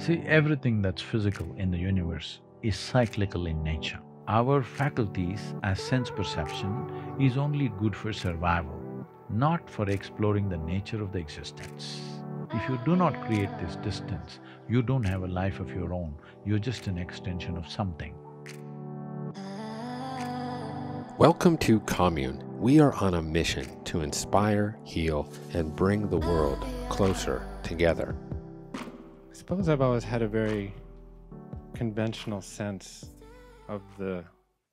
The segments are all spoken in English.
See, everything that's physical in the universe is cyclical in nature. Our faculties as sense perception is only good for survival, not for exploring the nature of the existence. If you do not create this distance, you don't have a life of your own, you're just an extension of something. Welcome to Commune. We are on a mission to inspire, heal, and bring the world closer together. I suppose I've always had a very conventional sense of the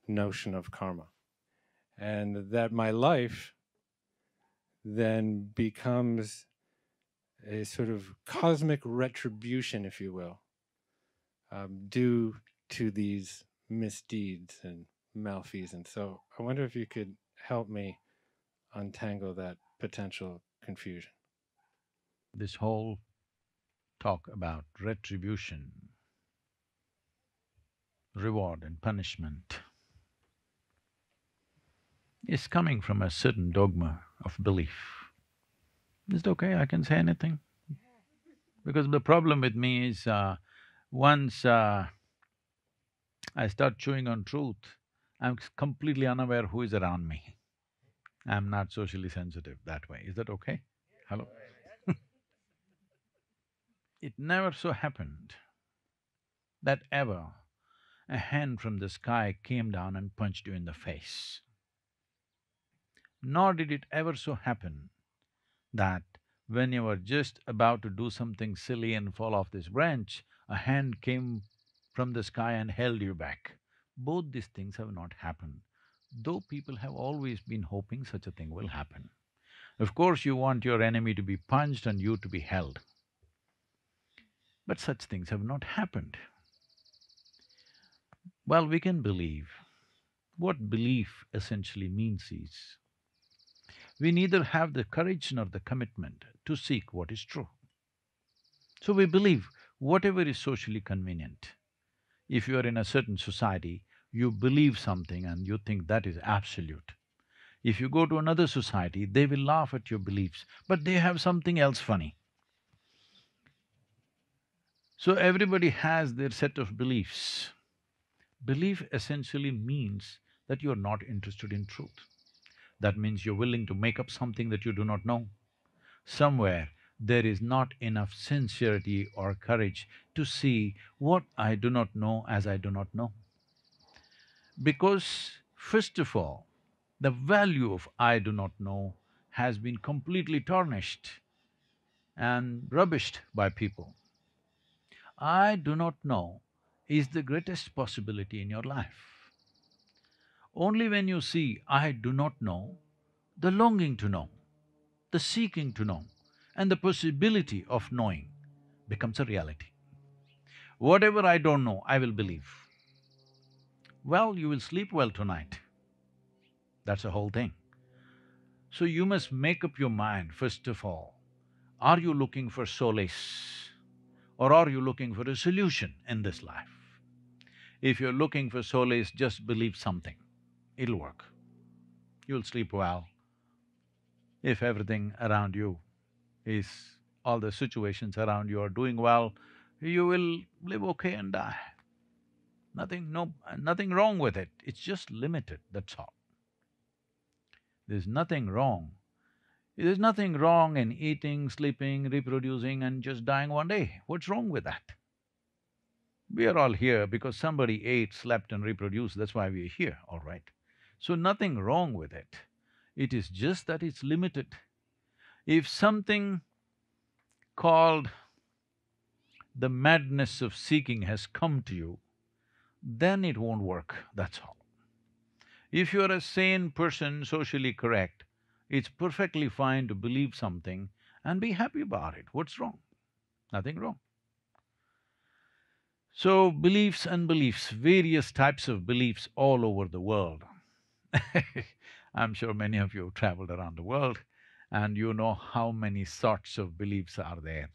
notion of karma, and that my life then becomes a sort of cosmic retribution, if you will, due to these misdeeds and malfeasance. So I wonder if you could help me untangle that potential confusion. This whole talk about retribution, reward and punishment is coming from a certain dogma of belief. Is it okay? I can say anything? Because the problem with me is, once I start chewing on truth, I'm completely unaware who is around me. I'm not socially sensitive that way. Is that okay? Hello? It never so happened that ever a hand from the sky came down and punched you in the face. Nor did it ever so happen that when you were just about to do something silly and fall off this branch, a hand came from the sky and held you back. Both these things have not happened, though people have always been hoping such a thing will happen. Of course, you want your enemy to be punched and you to be held, but such things have not happened. Well, we can believe. What belief essentially means is, we neither have the courage nor the commitment to seek what is true. So we believe whatever is socially convenient. If you are in a certain society, you believe something and you think that is absolute. If you go to another society, they will laugh at your beliefs, but they have something else funny. So everybody has their set of beliefs. Belief essentially means that you're not interested in truth. That means you're willing to make up something that you do not know. Somewhere there is not enough sincerity or courage to see what I do not know as I do not know. Because first of all, the value of I do not know has been completely tarnished and rubbished by people. I do not know is the greatest possibility in your life. Only when you see I do not know, the longing to know, the seeking to know, and the possibility of knowing becomes a reality. Whatever I don't know, I will believe. Well, you will sleep well tonight. That's the whole thing. So you must make up your mind, first of all, are you looking for solace or are you looking for a solution in this life? If you're looking for solace, just believe something, it'll work. You'll sleep well. If everything around you is… all the situations around you are doing well, you will live okay and die. Nothing wrong with it, it's just limited, that's all. There's nothing wrong. There's nothing wrong in eating, sleeping, reproducing and just dying one day. What's wrong with that? We are all here because somebody ate, slept and reproduced, that's why we're here, all right. So nothing wrong with it. It is just that it's limited. If something called the madness of seeking has come to you, then it won't work, that's all. If you're a sane person, socially correct, it's perfectly fine to believe something and be happy about it. What's wrong? Nothing wrong. So, beliefs and beliefs, various types of beliefs all over the world. I'm sure many of you have traveled around the world and you know how many sorts of beliefs are there.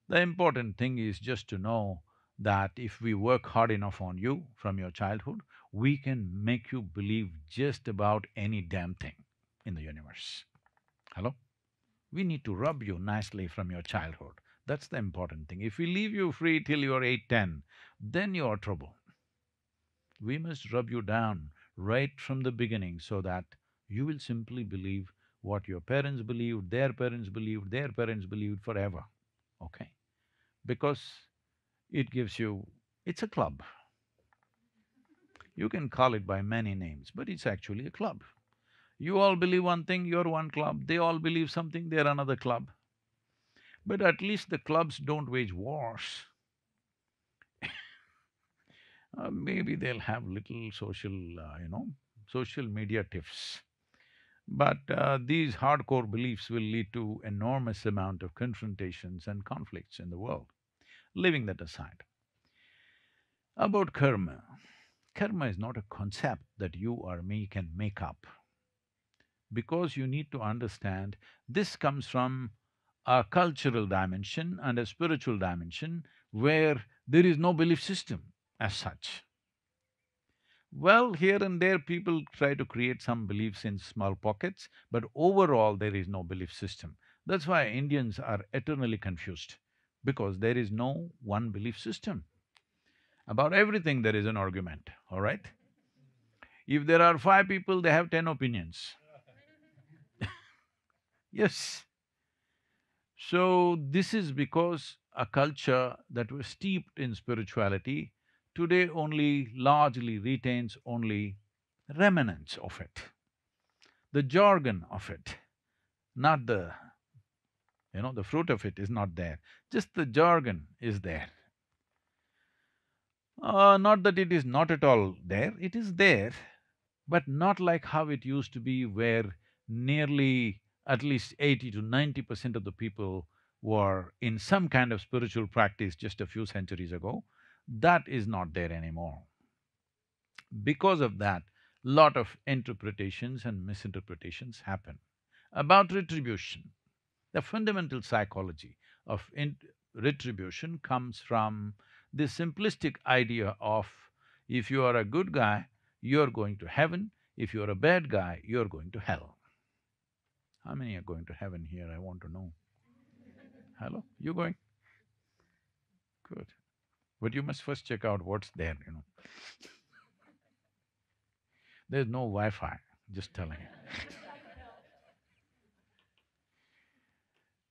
The important thing is just to know that if we work hard enough on you from your childhood, we can make you believe just about any damn thing in the universe. Hello? We need to rub you nicely from your childhood, That's the important thing. If we leave you free till you're 8, 10, then you're trouble. We must rub you down right from the beginning so that you will simply believe what your parents believed, their parents believed, their parents believed forever, okay? Because it gives you… it's a club. You can call it by many names, but it's actually a club. You all believe one thing, you're one club, they all believe something, they're another club. But at least the clubs don't wage wars. Maybe they'll have little social media tiffs. But these hardcore beliefs will lead to enormous amount of confrontations and conflicts in the world. Leaving that aside, about karma. Karma is not a concept that you or me can make up, because you need to understand this comes from a cultural dimension and a spiritual dimension where there is no belief system as such. Well, here and there people try to create some beliefs in small pockets, but overall there is no belief system. That's why Indians are eternally confused, because there is no one belief system. About everything there is an argument, all right? If there are 5 people, they have 10 opinions. Yes. So, this is because a culture that was steeped in spirituality today only largely retains only remnants of it, the jargon of it, not the fruit of it is not there, just the jargon is there. Not that it is not at all there, it is there, but not like how it used to be, where nearly at least 80 to 90% of the people were in some kind of spiritual practice just a few centuries ago. That is not there anymore. Because of that, lot of interpretations and misinterpretations happen. About retribution, the fundamental psychology of retribution comes from the simplistic idea of if you are a good guy, you're going to heaven, if you're a bad guy, you're going to hell. How many are going to heaven here? I want to know. Hello? You going? Good. But you must first check out what's there. There's no Wi-Fi, just telling you.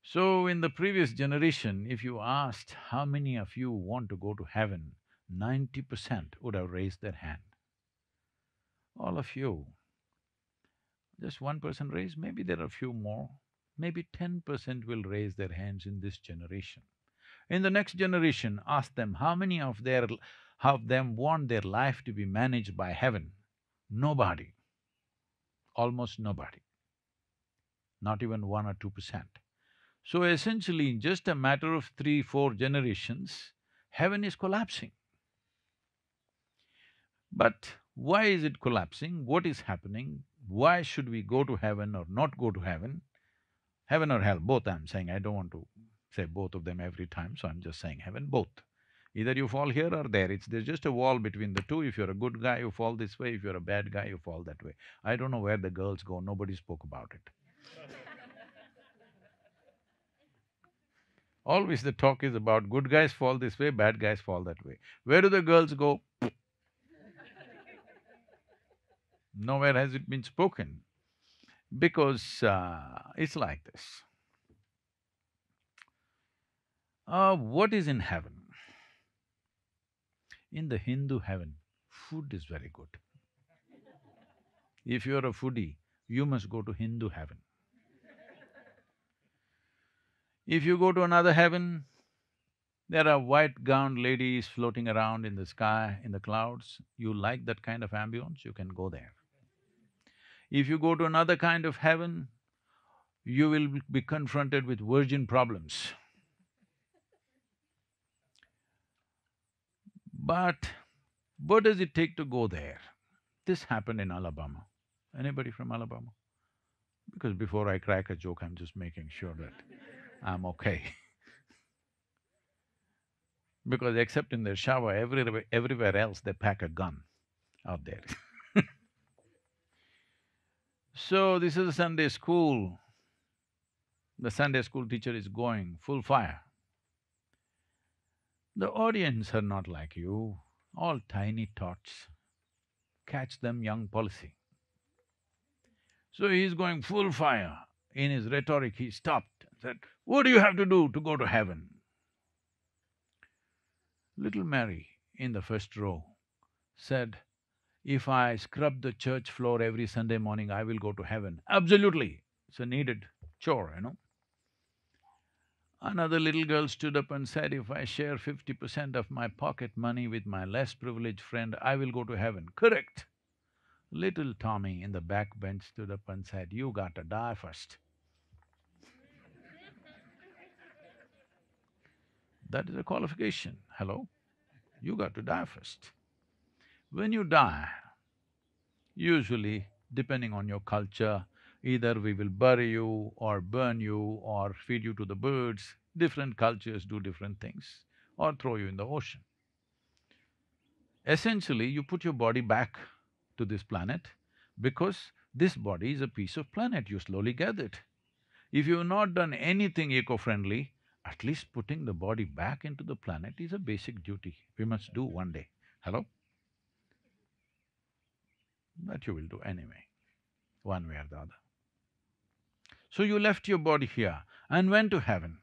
So, in the previous generation, if you asked how many of you want to go to heaven, 90% would have raised their hand. All of you. Just one person raised, maybe there are a few more, maybe 10% will raise their hands in this generation. In the next generation, ask them how many of them want their life to be managed by heaven. Nobody, almost nobody, not even 1 or 2%. So essentially, in just a matter of 3, 4 generations, heaven is collapsing. But why is it collapsing? What is happening? Why should we go to heaven or not go to heaven? Heaven or hell, both I'm saying, I don't want to say both of them every time, so I'm just saying heaven, both. Either you fall here or there, there's just a wall between the two. If you're a good guy, you fall this way, if you're a bad guy, you fall that way. I don't know where the girls go, nobody spoke about it. Always the talk is about good guys fall this way, bad guys fall that way. Where do the girls go? Nowhere has it been spoken, because it's like this. What is in heaven? In the Hindu heaven, food is very good. If you're a foodie, you must go to Hindu heaven. If you go to another heaven, there are white-gowned ladies floating around in the sky, in the clouds. You like that kind of ambience, you can go there. If you go to another kind of heaven, you will be confronted with virgin problems. But what does it take to go there? This happened in Alabama. Anybody from Alabama? Because before I crack a joke, I'm just making sure that I'm okay. Because except in their shower, everywhere else they pack a gun out there. So this is a Sunday school. The Sunday school teacher is going full fire. The audience are not like you, all tiny tots. Catch them young policy. So he's going full fire. In his rhetoric, he stopped and said, "What do you have to do to go to heaven?" Little Mary in the first row said, "If I scrub the church floor every Sunday morning, I will go to heaven." Absolutely, it's a needed chore. Another little girl stood up and said, "If I share 50% of my pocket money with my less privileged friend, I will go to heaven." Correct. Little Tommy in the back bench stood up and said, "You got to die first." That is a qualification. Hello? You got to die first. When you die, usually, depending on your culture, either we will bury you or burn you or feed you to the birds. Different cultures do different things, or throw you in the ocean. Essentially, you put your body back to this planet because this body is a piece of planet, you slowly get it. If you've not done anything eco-friendly, at least putting the body back into the planet is a basic duty we must do one day. Hello? That you will do anyway, one way or the other. So you left your body here and went to heaven.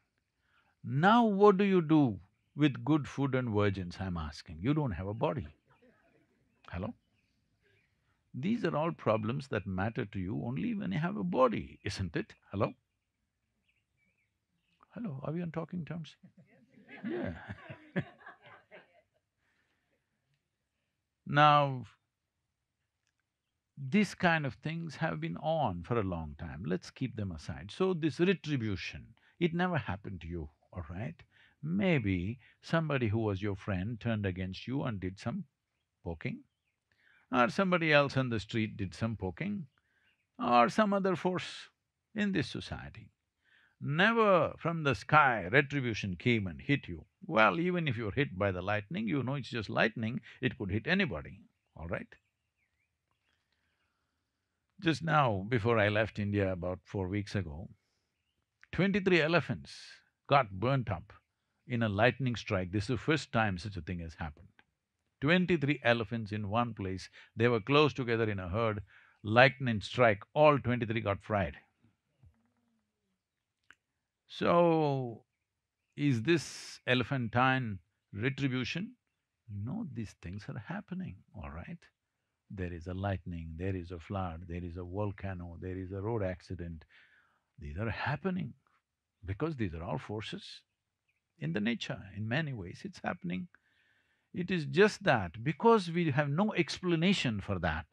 Now what do you do with good food and virgins, I'm asking? You don't have a body. Hello? These are all problems that matter to you only when you have a body, isn't it? Hello? Hello, are we on talking terms? Yeah. Now, these kind of things have been on for a long time, let's keep them aside. So this retribution, it never happened to you, all right? Maybe somebody who was your friend turned against you and did some poking, or somebody else on the street did some poking, or some other force in this society. Never from the sky retribution came and hit you. Well, even if you're hit by the lightning, you know it's just lightning, it could hit anybody, all right? Just now, before I left India about 4 weeks ago, 23 elephants got burnt up in a lightning strike. This is the first time such a thing has happened. 23 elephants in one place, they were close together in a herd, lightning strike, all 23 got fried. So, is this elephantine retribution? No, these things are happening, all right? There is a lightning, there is a flood, there is a volcano, there is a road accident. These are happening because these are all forces in the nature. In many ways, it's happening. It is just that because we have no explanation for that,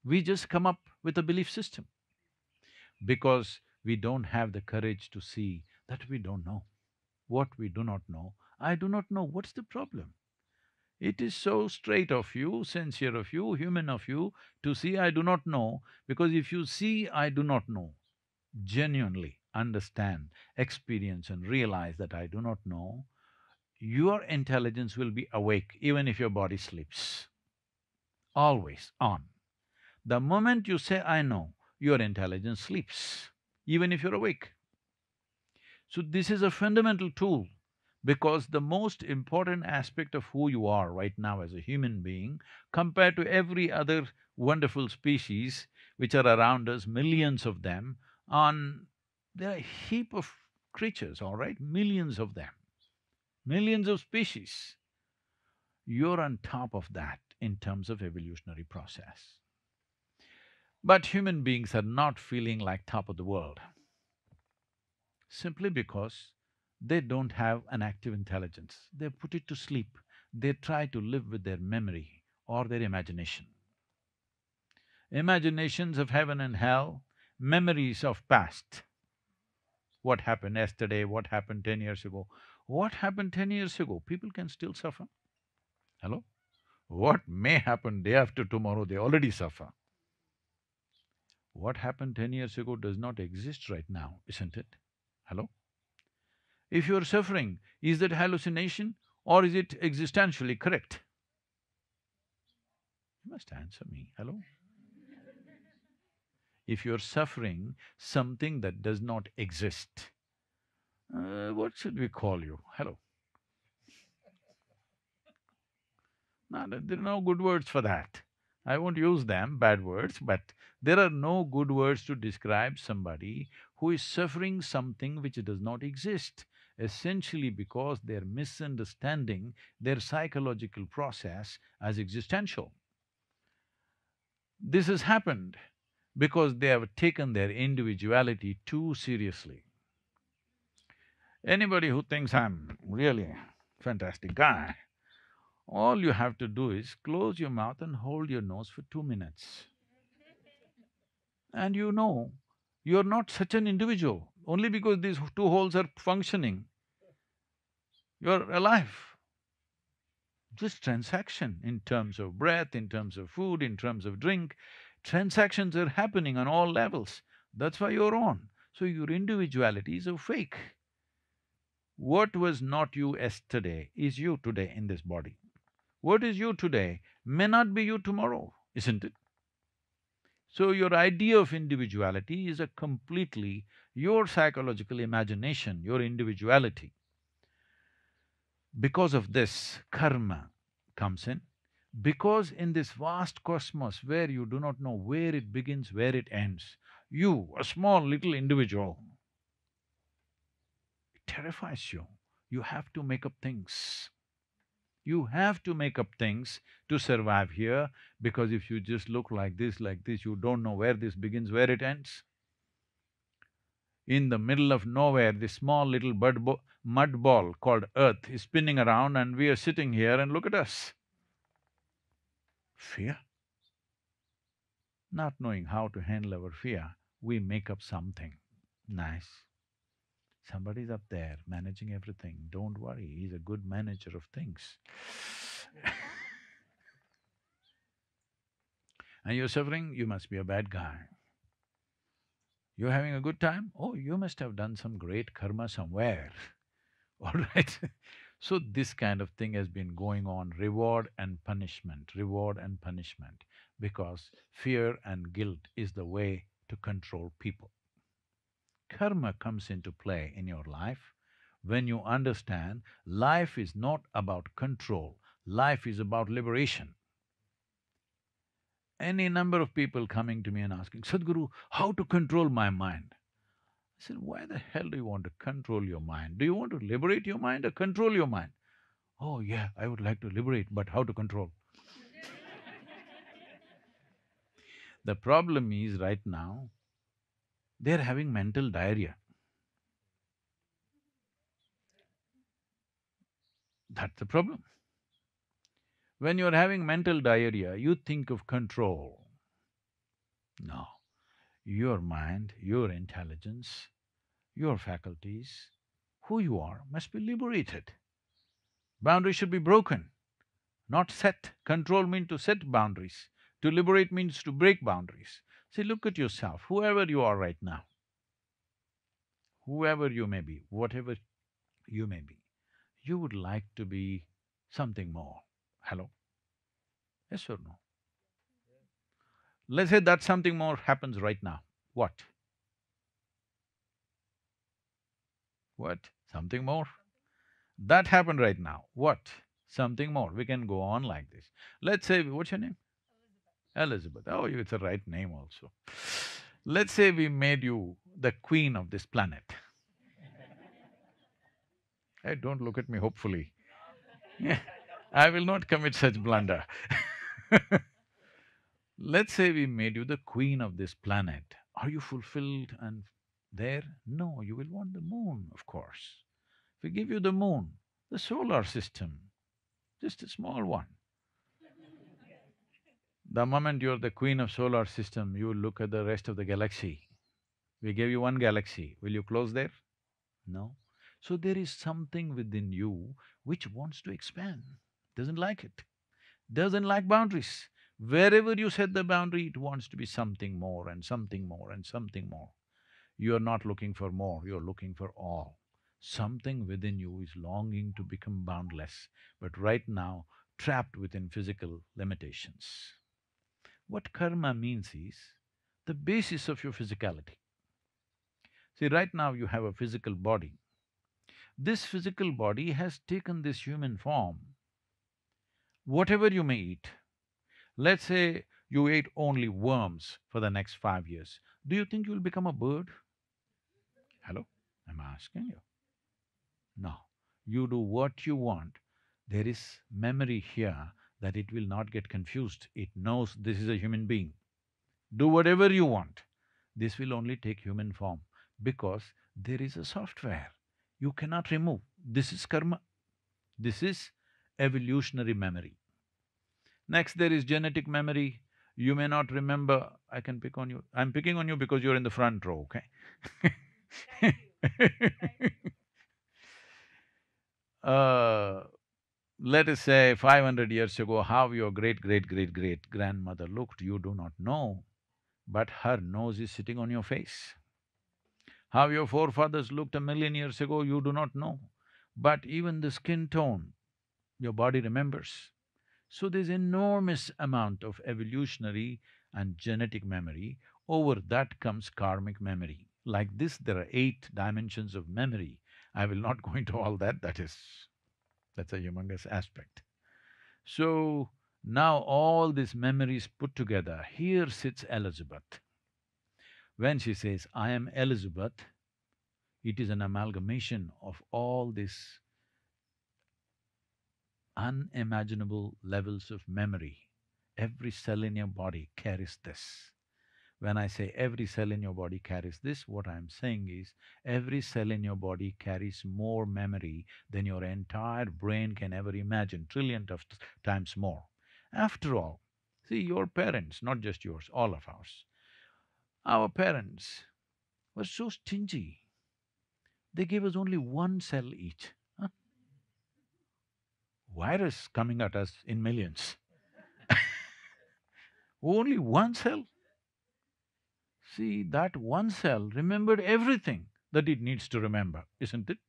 we just come up with a belief system. Because we don't have the courage to see that we don't know. What we do not know, I do not know, what's the problem? It is so straight of you, sincere of you, human of you to see I do not know, because if you see I do not know, genuinely understand, experience and realize that I do not know, your intelligence will be awake even if your body sleeps. Always on. The moment you say, "I know," your intelligence sleeps, even if you're awake. So this is a fundamental tool because the most important aspect of who you are right now as a human being compared to every other wonderful species which are around us, millions of them, there are a heap of creatures, all right, millions of them, millions of species. You're on top of that in terms of evolutionary process. But human beings are not feeling like top of the world simply because they don't have an active intelligence. They put it to sleep. They try to live with their memory or their imagination. Imaginations of heaven and hell, memories of past. What happened yesterday, what happened 10 years ago. What happened 10 years ago? People can still suffer. Hello? What may happen day after tomorrow, they already suffer. What happened 10 years ago does not exist right now, isn't it? Hello? If you're suffering, is that hallucination or is it existentially correct? You must answer me, hello? If you're suffering something that does not exist, what should we call you? Hello? No, there are no good words for that. I won't use them, bad words, but there are no good words to describe somebody who is suffering something which does not exist, essentially because they're misunderstanding their psychological process as existential. This has happened because they have taken their individuality too seriously. Anybody who thinks I'm really a fantastic guy, all you have to do is close your mouth and hold your nose for 2 minutes. And you know, you're not such an individual. Only because these two holes are functioning, you're alive. Just transaction in terms of breath, in terms of food, in terms of drink, transactions are happening on all levels. That's why you're on. So your individuality is a fake. What was not you yesterday is you today in this body. What is you today may not be you tomorrow, isn't it? So your idea of individuality is a completely your psychological imagination, your individuality. Because of this, karma comes in. Because in this vast cosmos where you do not know where it begins, where it ends, you, a small little individual, it terrifies you. You have to make up things. You have to make up things to survive here, because if you just look like this, you don't know where this begins, where it ends. In the middle of nowhere, this small little mud ball called Earth is spinning around and we are sitting here and look at us. Fear? Not knowing how to handle our fear, we make up something nice. Somebody's up there managing everything, don't worry, he's a good manager of things. And you're suffering, you must be a bad guy. You're having a good time? Oh, you must have done some great karma somewhere, all right? So this kind of thing has been going on, reward and punishment, because fear and guilt is the way to control people. Karma comes into play in your life when you understand life is not about control, life is about liberation. Any number of people coming to me and asking, Sadhguru, how to control my mind? I said, why the hell do you want to control your mind? Do you want to liberate your mind or control your mind? Oh yeah, I would like to liberate, but how to control? The problem is right now, they're having mental diarrhea. That's the problem. When you're having mental diarrhea, you think of control. No, your mind, your intelligence, your faculties, who you are must be liberated. Boundaries should be broken, not set. Control means to set boundaries. To liberate means to break boundaries. See, look at yourself, whoever you are right now, whoever you may be, whatever you may be, you would like to be something more. Hello? Yes or no? Let's say that something more happens right now. What? What? Something more? That happened right now. What? Something more. We can go on like this. Let's say, what's your name? Elizabeth. Oh, it's a right name also. Let's say we made you the queen of this planet. Hey, don't look at me hopefully. I will not commit such blunder. Let's say we made you the queen of this planet. Are you fulfilled and there? No, you will want the moon, of course. If we give you the moon, the solar system, just a small one. The moment you're the queen of solar system, you will look at the rest of the galaxy. We gave you one galaxy, will you close there? No. So there is something within you which wants to expand, doesn't like it, doesn't like boundaries. Wherever you set the boundary, it wants to be something more and something more and something more. You're not looking for more, you're looking for all. Something within you is longing to become boundless, but right now trapped within physical limitations. What karma means is the basis of your physicality. See, right now you have a physical body. This physical body has taken this human form Whatever you may eat, let's say you ate only worms for the next 5 years, do you think you'll become a bird? Hello? I'm asking you. No. You do what you want. There is memory here that it will not get confused. It knows this is a human being. Do whatever you want. This will only take human form because there is a software you cannot remove. This is karma. This is evolutionary memory. Next, there is genetic memory. You may not remember, I can pick on you. I'm picking on you because you're in the front row, okay? Uh, let us say 500 years ago, how your great-great-great-great-grandmother looked, you do not know, but her nose is sitting on your face. How your forefathers looked 1 million years ago, you do not know, but even the skin tone, your body remembers. So there's enormous amount of evolutionary and genetic memory. Over that comes karmic memory. Like this, there are 8 dimensions of memory. I will not go into all that, that's a humongous aspect. So, now all these memories put together, here sits Elizabeth. When she says, I am Elizabeth, it is an amalgamation of all these unimaginable levels of memory. Every cell in your body carries this. When I say every cell in your body carries this, what I'm saying is every cell in your body carries more memory than your entire brain can ever imagine, trillion of times more. After all, see, your parents, not just yours, all of ours, our parents were so stingy, they gave us only one cell each. Huh? Virus coming at us in millions. Only one cell? See, that one cell remembered everything that it needs to remember, isn't it?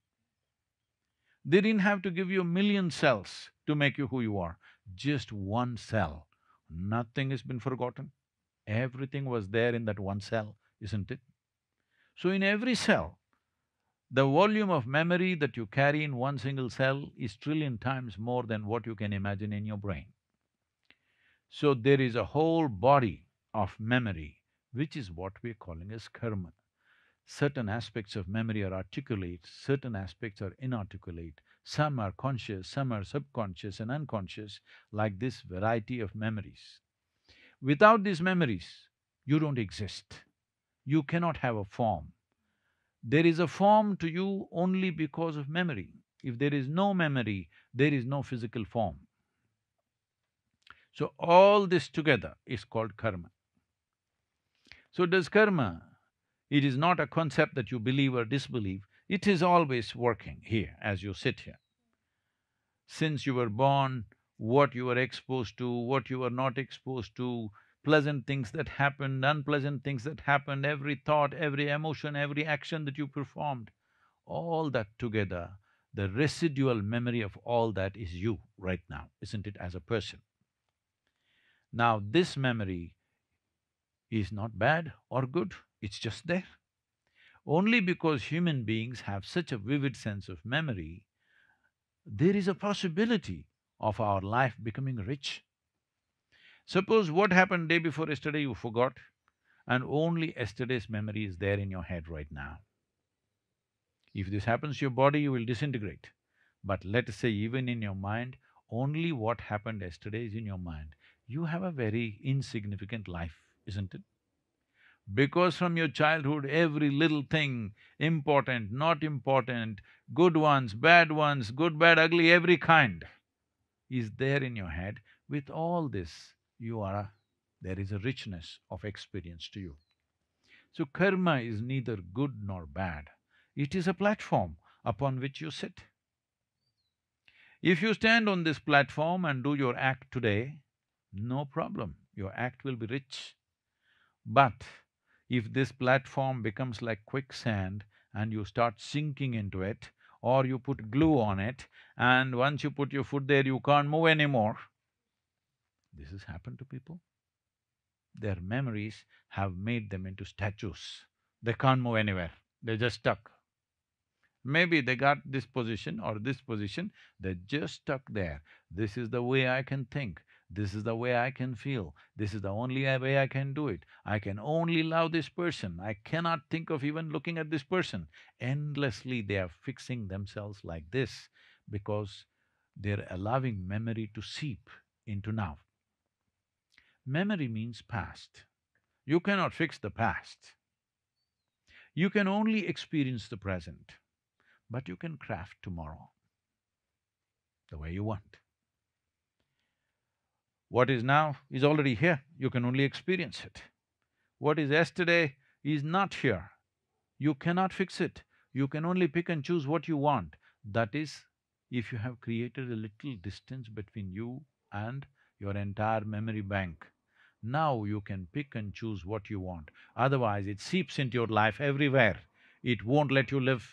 They didn't have to give you 1 million cells to make you who you are, just one cell. Nothing has been forgotten. Everything was there in that one cell, isn't it? So in every cell, the volume of memory that you carry in one single cell is trillion times more than what you can imagine in your brain. So there is a whole body of memory, which is what we're calling as karma. Certain aspects of memory are articulate, certain aspects are inarticulate, some are conscious, some are subconscious and unconscious, like this variety of memories. Without these memories, you don't exist. You cannot have a form. There is a form to you only because of memory. If there is no memory, there is no physical form. So all this together is called karma. So does karma, it is not a concept that you believe or disbelieve, it is always working here as you sit here. Since you were born, what you were exposed to, what you were not exposed to, pleasant things that happened, unpleasant things that happened, every thought, every emotion, every action that you performed, all that together, the residual memory of all that is you right now, isn't it, as a person? Now, this memory is not bad or good, it's just there. Only because human beings have such a vivid sense of memory, there is a possibility of our life becoming rich. Suppose what happened day before yesterday you forgot, and only yesterday's memory is there in your head right now. If this happens to your body, you will disintegrate. But let us say even in your mind, only what happened yesterday is in your mind. You have a very insignificant life, isn't it? Because from your childhood, every little thing, important, not important, good ones, bad ones, good, bad, ugly, every kind, is there in your head. With all this, there is a richness of experience to you. So karma is neither good nor bad. It is a platform upon which you sit. If you stand on this platform and do your act today, no problem, your act will be rich. But if this platform becomes like quicksand and you start sinking into it, or you put glue on it, and once you put your foot there, you can't move anymore. This has happened to people. Their memories have made them into statues. They can't move anywhere, they're just stuck. Maybe they got this position or this position, they're just stuck there. This is the way I can think, this is the way I can feel, this is the only way I can do it. I can only love this person, I cannot think of even looking at this person. Endlessly they are fixing themselves like this because they're allowing memory to seep into now. Memory means past. You cannot fix the past. You can only experience the present, but you can craft tomorrow the way you want. What is now is already here, you can only experience it. What is yesterday is not here, you cannot fix it. You can only pick and choose what you want. That is, if you have created a little distance between you and your entire memory bank, now you can pick and choose what you want. Otherwise, it seeps into your life everywhere. It won't let you live.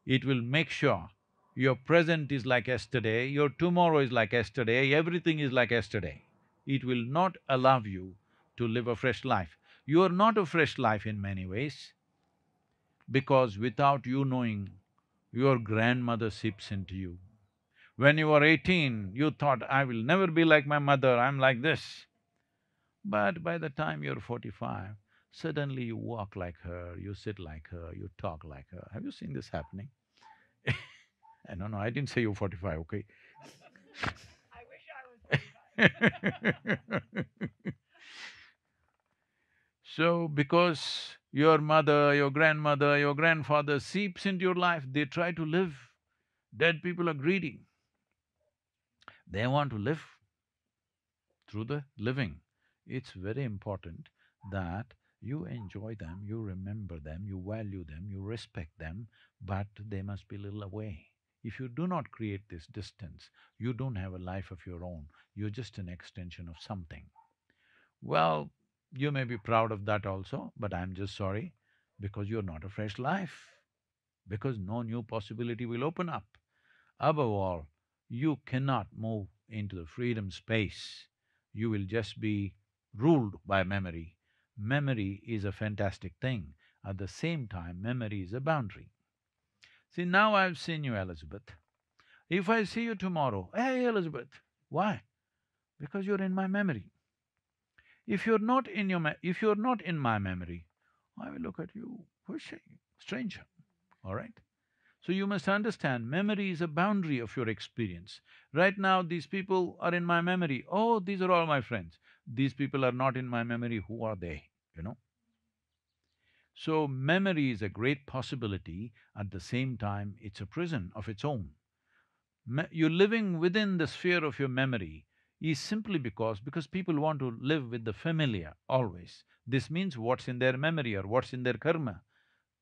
It will make sure your present is like yesterday, your tomorrow is like yesterday, everything is like yesterday. It will not allow you to live a fresh life. You are not a fresh life in many ways, because without you knowing, your grandmother seeps into you. When you were 18, you thought, I will never be like my mother, I'm like this. But by the time you're 45, suddenly you walk like her, you sit like her, you talk like her. Have you seen this happening? No, I didn't say you're 45, okay? So, because your mother, your grandmother, your grandfather seeps into your life, they try to live. Dead people are greedy. They want to live through the living. It's very important that you enjoy them, you remember them, you value them, you respect them, but they must be a little away. If you do not create this distance, you don't have a life of your own, you're just an extension of something. Well, you may be proud of that also, but I'm just sorry, because you're not a fresh life, because no new possibility will open up. Above all, you cannot move into the freedom space, you will just be ruled by memory. Memory is a fantastic thing, at the same time, memory is a boundary. See, now I've seen you, Elizabeth. If I see you tomorrow, hey, Elizabeth, why? Because you're in my memory. If you're not in my memory, I will look at you, who's she? Stranger, all right? So you must understand, memory is a boundary of your experience. Right now, these people are in my memory, oh, these are all my friends. These people are not in my memory, who are they, you know? So memory is a great possibility, at the same time, it's a prison of its own. You're living within the sphere of your memory is simply because people want to live with the familiar always. This means what's in their memory or what's in their karma.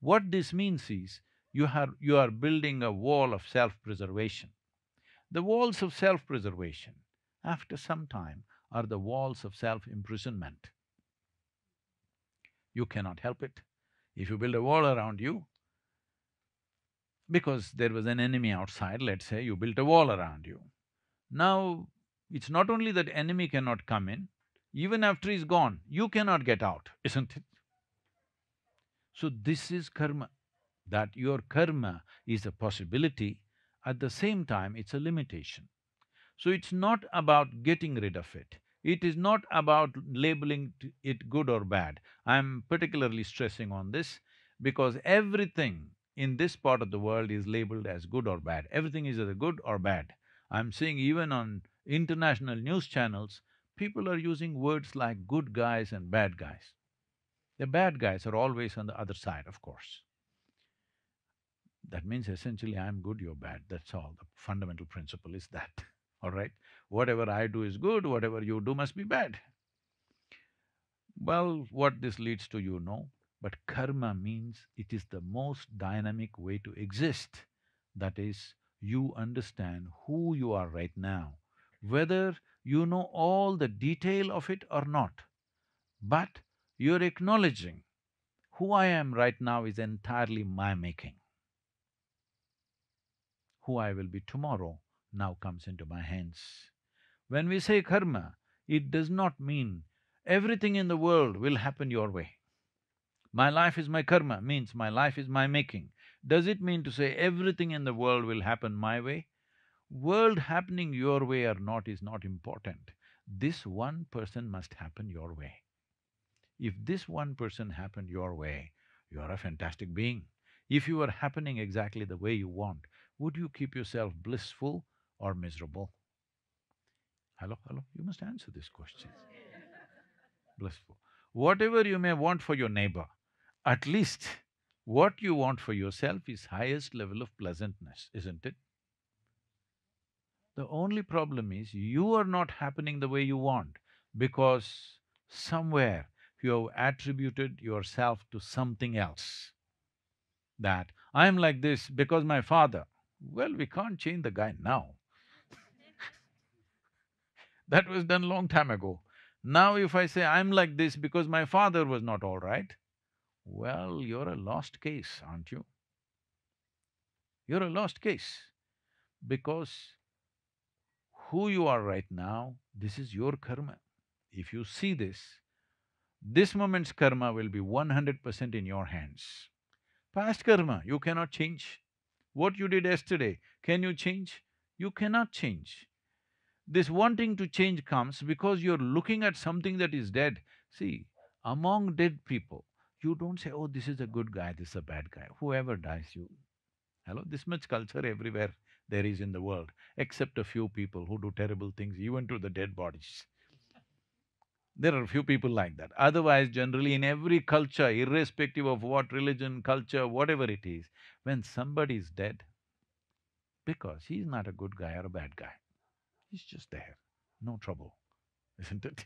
What this means is, you are building a wall of self-preservation. The walls of self-preservation, after some time, are the walls of self-imprisonment. You cannot help it. If you build a wall around you, because there was an enemy outside, let's say, you built a wall around you. Now, it's not only that enemy cannot come in, even after he's gone, you cannot get out, isn't it? So this is karma, that your karma is a possibility, at the same time it's a limitation. So it's not about getting rid of it, it is not about labeling it good or bad. I'm particularly stressing on this because everything in this part of the world is labeled as good or bad, everything is either good or bad. I'm seeing even on international news channels, people are using words like good guys and bad guys. The bad guys are always on the other side, of course. That means essentially I'm good, you're bad, that's all. The fundamental principle is that, all right? Whatever I do is good, whatever you do must be bad. Well, what this leads to, you know, but karma means it is the most dynamic way to exist. That is, you understand who you are right now, whether you know all the detail of it or not, but you're acknowledging who I am right now is entirely my making. Who I will be tomorrow now comes into my hands. When we say karma, it does not mean everything in the world will happen your way. My life is my karma means my life is my making. Does it mean to say everything in the world will happen my way? World happening your way or not is not important. This one person must happen your way. If this one person happened your way, you are a fantastic being. If you were happening exactly the way you want, would you keep yourself blissful or miserable? Hello, hello, you must answer this question. Blissful. Whatever you may want for your neighbor, at least what you want for yourself is highest level of pleasantness, isn't it? The only problem is you are not happening the way you want because somewhere you have attributed yourself to something else. That I'm like this because my father. Well, we can't change the guy now. That was done long time ago. Now if I say I'm like this because my father was not all right, well, you're a lost case, aren't you? You're a lost case because who you are right now, this is your karma. If you see this moment's karma will be 100% in your hands. Past karma, you cannot change. What you did yesterday, can you change? You cannot change. This wanting to change comes because you're looking at something that is dead. See, among dead people, you don't say, oh, this is a good guy, this is a bad guy. Whoever dies, you… Hello, this much culture everywhere there is in the world, except a few people who do terrible things even to the dead bodies. There are few people like that. Otherwise, generally in every culture, irrespective of what religion, culture, whatever it is, when somebody is dead, because he's not a good guy or a bad guy, he's just there, no trouble, isn't it?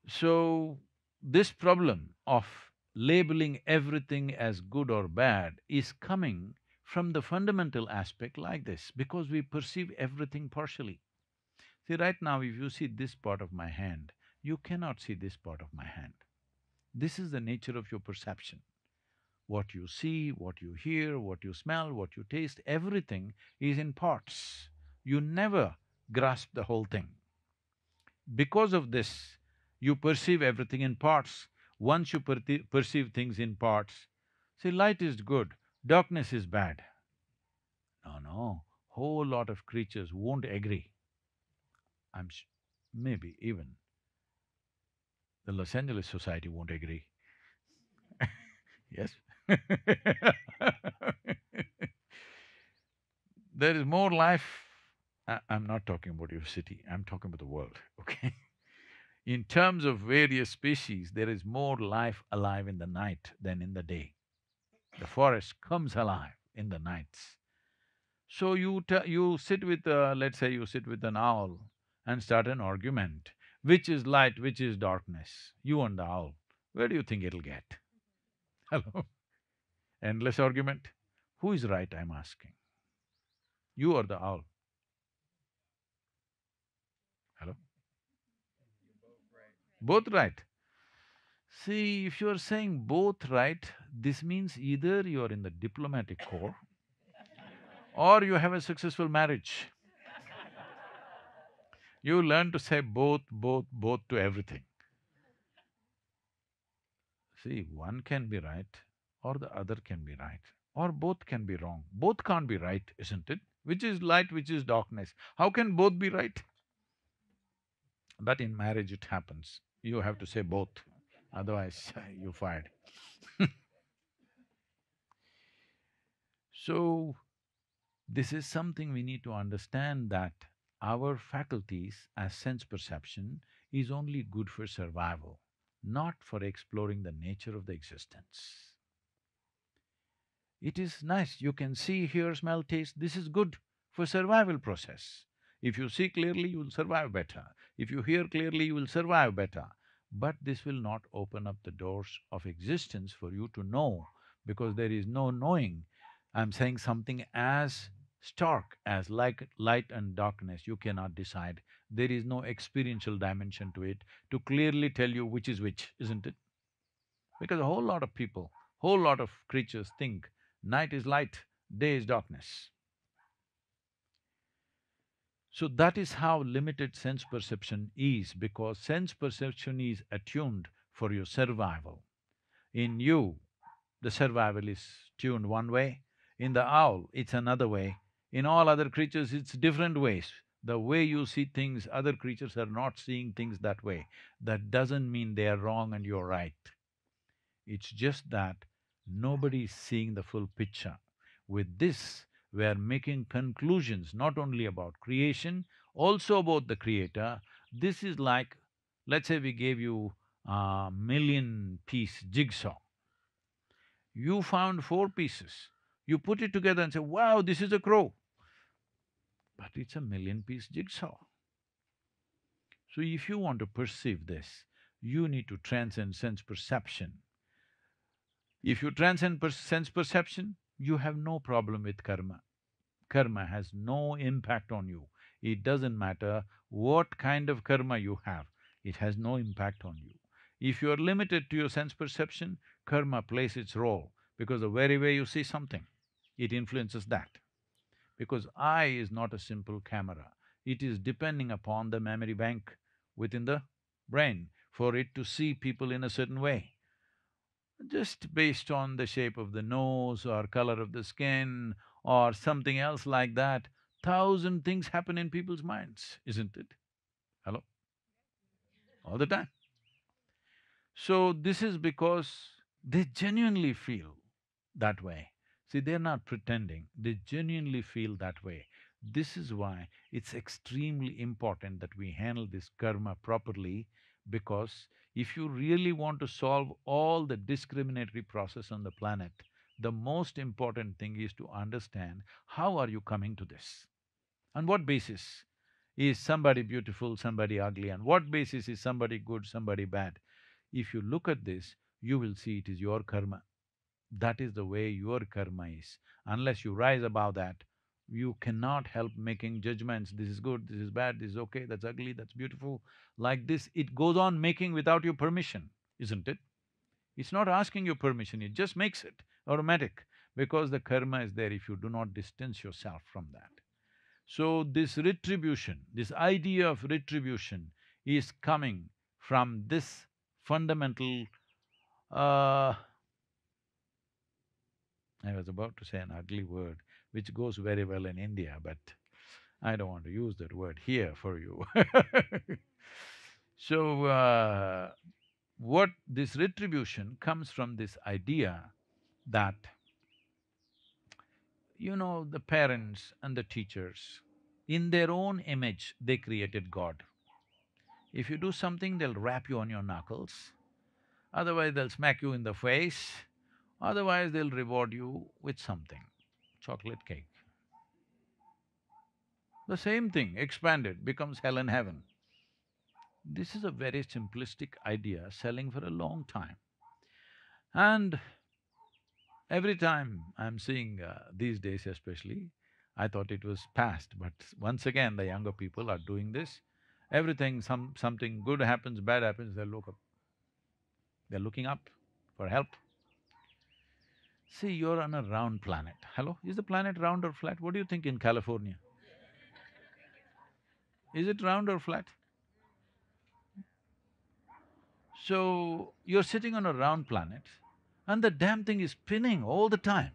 So, this problem of labeling everything as good or bad is coming from the fundamental aspect like this, because we perceive everything partially. See, right now if you see this part of my hand, you cannot see this part of my hand. This is the nature of your perception. What you see, what you hear, what you smell, what you taste, everything is in parts. You never grasp the whole thing. Because of this, you perceive everything in parts. Once you perceive things in parts, see, light is good, darkness is bad. No, no, whole lot of creatures won't agree. Maybe even the Los Angeles society won't agree. Yes. There is more life… I'm not talking about your city, I'm talking about the world, okay? In terms of various species, there is more life alive in the night than in the day. The forest comes alive in the nights. So you sit with let's say you sit with an owl and start an argument. Which is light, which is darkness? You and the owl, where do you think it'll get? Hello? Endless argument. Who is right, I'm asking? You or the owl? Hello? Both right. See, if you're saying both right, this means either you're in the diplomatic corps or you have a successful marriage. You learn to say both, both to everything. See, one can be right or the other can be right, or both can be wrong. Both can't be right, isn't it? Which is light, which is darkness? How can both be right? But in marriage it happens. You have to say both, otherwise you're fired. So, this is something we need to understand, that our faculties as sense perception is only good for survival, not for exploring the nature of the existence. It is nice, you can see, hear, smell, taste, this is good for survival process. If you see clearly, you will survive better. If you hear clearly, you will survive better. But this will not open up the doors of existence for you to know, because there is no knowing. I'm saying something as stark as like light and darkness, you cannot decide. There is no experiential dimension to it to clearly tell you which is which, isn't it? Because a whole lot of people, whole lot of creatures think night is light, day is darkness. So that is how limited sense perception is, because sense perception is attuned for your survival. In you, The survival is tuned one way, in the owl it's another way, in all other creatures it's different ways. The way you see things, other creatures are not seeing things that way. That doesn't mean they are wrong and you're right. It's just that nobody is seeing the full picture. With this, we are making conclusions not only about creation, also about the creator. This is like, let's say we gave you a million-piece jigsaw. You found four pieces. You put it together and say, wow, this is a crow. But it's a million-piece jigsaw. So if you want to perceive this, you need to transcend sense perception. If you transcend sense perception, you have no problem with karma. Karma has no impact on you. It doesn't matter what kind of karma you have, it has no impact on you. If you are limited to your sense perception, karma plays its role because the very way you see something, it influences that. Because eye is not a simple camera, it is depending upon the memory bank within the brain for it to see people in a certain way. Just based on the shape of the nose or color of the skin or something else like that, thousand things happen in people's minds, isn't it? Hello? All the time. So this is because they genuinely feel that way. See, they're not pretending, they genuinely feel that way. This is why it's extremely important that we handle this karma properly, because if you really want to solve all the discriminatory process on the planet, the most important thing is to understand how are you coming to this? On what basis is somebody beautiful, somebody ugly? On what basis is somebody good, somebody bad? If you look at this, you will see it is your karma. That is the way your karma is. Unless you rise above that, you cannot help making judgments, this is good, this is bad, this is okay, that's ugly, that's beautiful. Like this, it goes on making without your permission, isn't it? It's not asking your permission, it just makes it automatic, because the karma is there if you do not distance yourself from that. So this retribution, this idea of retribution is coming from this fundamental, uh, I was about to say an ugly word, which goes very well in India, but I don't want to use that word here for you So, what this retribution comes from this idea that, the parents and the teachers, in their own image, they created God. If you do something, they'll rap you on your knuckles, otherwise they'll smack you in the face, otherwise they'll reward you with something, chocolate cake. The same thing expanded becomes hell and heaven. This is a very simplistic idea selling for a long time. And every time I'm seeing these days especially, I thought it was past, but once again the younger people are doing this. Everything, something good happens, bad happens, they look up. They're looking up for help. See, you're on a round planet. Hello? Is the planet round or flat? What do you think in California? Is it round or flat? So, you're sitting on a round planet and the damn thing is spinning all the time.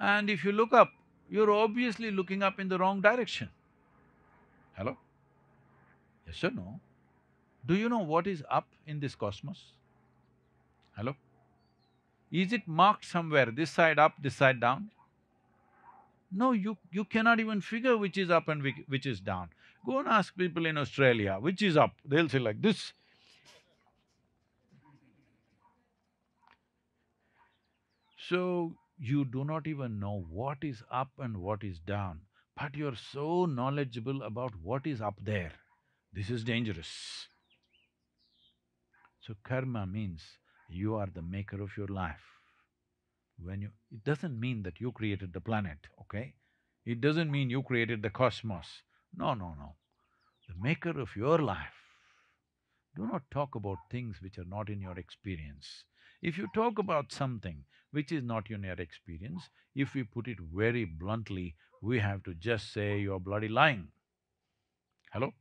And if you look up, you're obviously looking up in the wrong direction. Hello? Yes or no? Do you know what is up in this cosmos? Hello? Is it marked somewhere, this side up, this side down? No, you cannot even figure which is up and which is down. Go and ask people in Australia, which is up, they'll say like this. So, you do not even know what is up and what is down, but you're so knowledgeable about what is up there. This is dangerous. So, karma means you are the maker of your life. It doesn't mean that you created the planet, okay? It doesn't mean you created the cosmos. No, no, no. The maker of your life. Do not talk about things which are not in your experience. If you talk about something which is not in your experience, if we put it very bluntly, we have to just say you're bloody lying. Hello?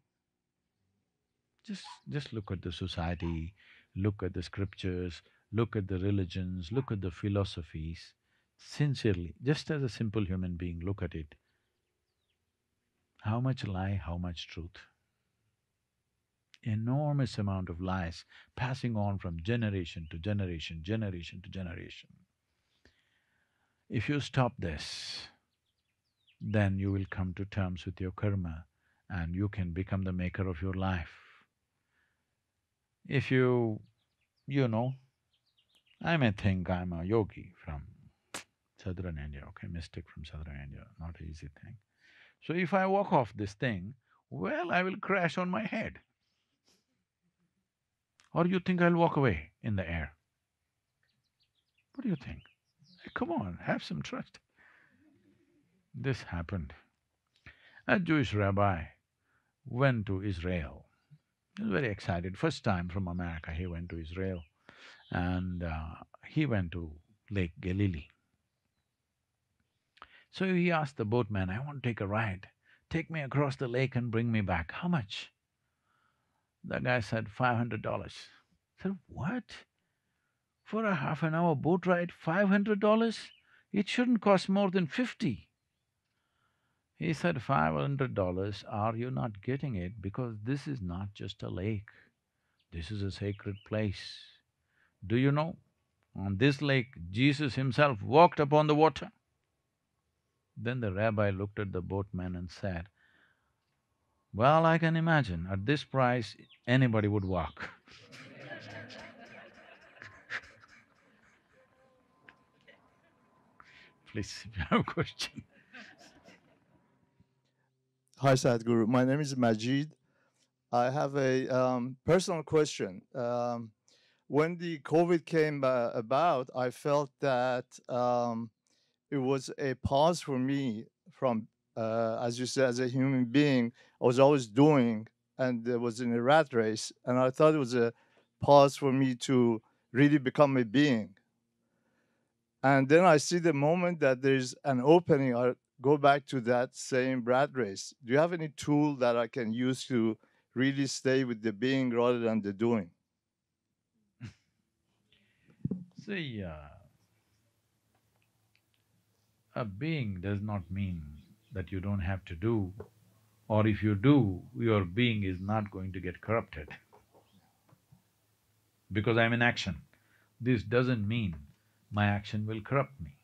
Just look at the society, look at the scriptures, look at the religions, look at the philosophies, sincerely, just as a simple human being, look at it. How much lie, how much truth? Enormous amount of lies passing on from generation to generation, generation to generation. If you stop this, then you will come to terms with your karma and you can become the maker of your life. If you know, I may think I'm a yogi from southern India, okay, mystic from southern India, not an easy thing. So if I walk off this thing, well, I will crash on my head. Or you think I'll walk away in the air? What do you think? Hey, come on, have some trust. This happened. A Jewish rabbi went to Israel. He was very excited. First time from America, he went to Israel and he went to Lake Galilee. So he asked the boatman, I want to take a ride. Take me across the lake and bring me back. How much? The guy said, $500. I said, what? For a half an hour boat ride, $500? It shouldn't cost more than 50. He said, $500, are you not getting it? Because this is not just a lake, this is a sacred place. Do you know, on this lake, Jesus himself walked upon the water. Then the rabbi looked at the boatman and said, well, I can imagine, at this price, anybody would walk. Please, if you have a question. Hi, Sadhguru. My name is Majid. I have a personal question. When the COVID came about, I felt that it was a pause for me from, as you said, as a human being, I was always doing and there was in a rat race. And I thought it was a pause for me to really become a being. And then I see the moment that there's an opening, I go back to that same rat race. Do you have any tool that I can use to really stay with the being rather than the doing? See, a being does not mean that you don't have to do, or if you do, your being is not going to get corrupted. Because I'm in action, this doesn't mean my action will corrupt me.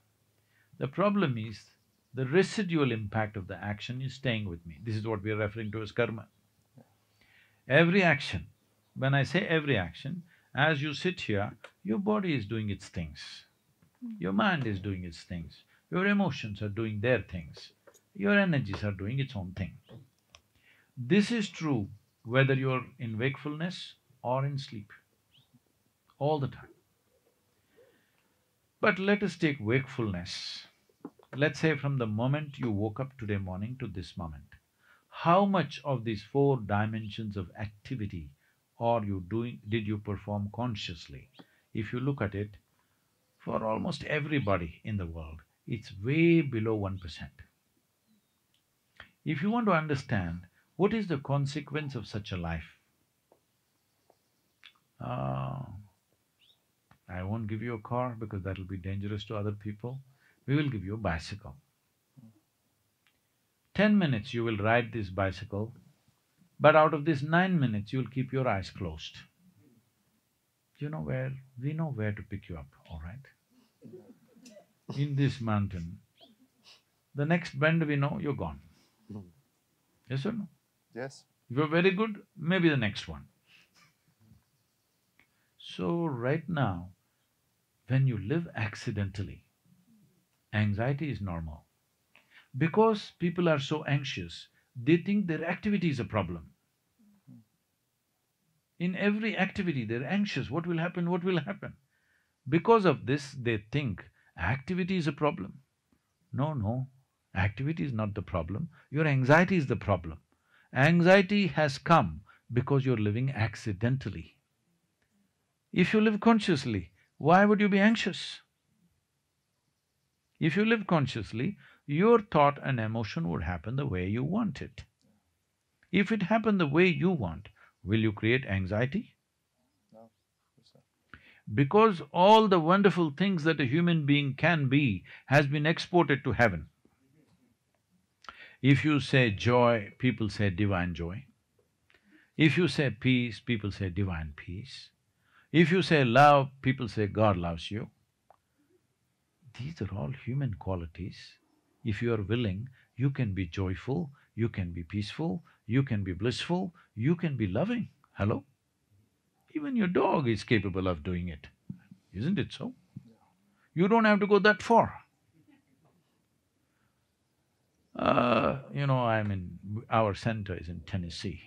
The problem is, the residual impact of the action is staying with me. This is what we are referring to as karma. Every action, when I say every action, as you sit here, your body is doing its things, your mind is doing its things, your emotions are doing their things, your energies are doing its own thing. This is true whether you're in wakefulness or in sleep, all the time. But let us take wakefulness. Let's say from the moment you woke up today morning to this moment, how much of these four dimensions of activity did you perform consciously? If you look at it, for almost everybody in the world, it's way below 1%. If you want to understand what is the consequence of such a life, I won't give you a car because that'll be dangerous to other people. We will give you a bicycle. 10 minutes you will ride this bicycle, but out of this 9 minutes you'll keep your eyes closed. You know where… we know where to pick you up, all right? In this mountain, the next bend we know, you're gone. Yes or no? Yes. If you're very good, maybe the next one. So right now, when you live accidentally, anxiety is normal. Because people are so anxious, they think their activity is a problem. In every activity, they're anxious, what will happen, what will happen? Because of this, they think activity is a problem. No, activity is not the problem, your anxiety is the problem. Anxiety has come because you're living accidentally. If you live consciously, why would you be anxious? If you live consciously, your thought and emotion would happen the way you want it. If it happened the way you want, will you create anxiety? No. Because all the wonderful things that a human being can be has been exported to heaven. If you say joy, people say divine joy. If you say peace, people say divine peace. If you say love, people say God loves you. These are all human qualities. If you are willing, you can be joyful, you can be peaceful, you can be blissful, you can be loving. Hello? Even your dog is capable of doing it, isn't it so? You don't have to go that far. Our center is in Tennessee.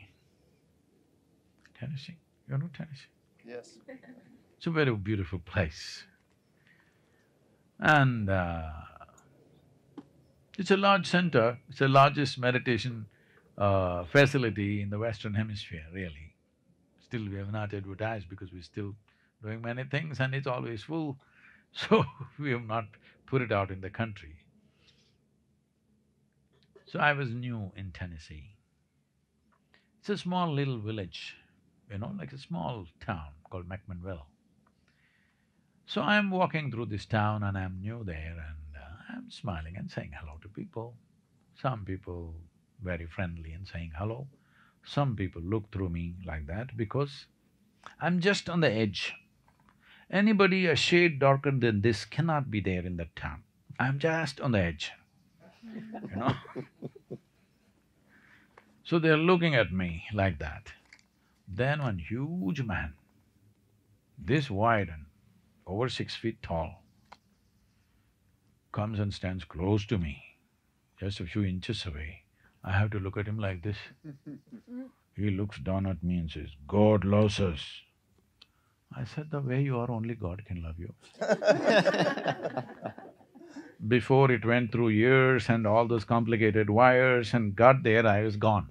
Tennessee, you know Tennessee? Yes. It's a very beautiful place. And it's a large center, it's the largest meditation facility in the Western Hemisphere, really. Still we have not advertised because we're still doing many things and it's always full, so we have not put it out in the country. So I was new in Tennessee. It's a small little village, like a small town called McMinnville. So I'm walking through this town and I'm new there and I'm smiling and saying hello to people. Some people very friendly and saying hello. Some people look through me like that because I'm just on the edge. Anybody a shade darker than this cannot be there in that town. I'm just on the edge, you know. So they're looking at me like that. Then one huge man, this wide and over 6 feet tall, comes and stands close to me, just a few inches away. I have to look at him like this. He looks down at me and says, "God loves us." I said, "The way you are, only God can love you." Before it went through years and all those complicated wires and got there, I was gone.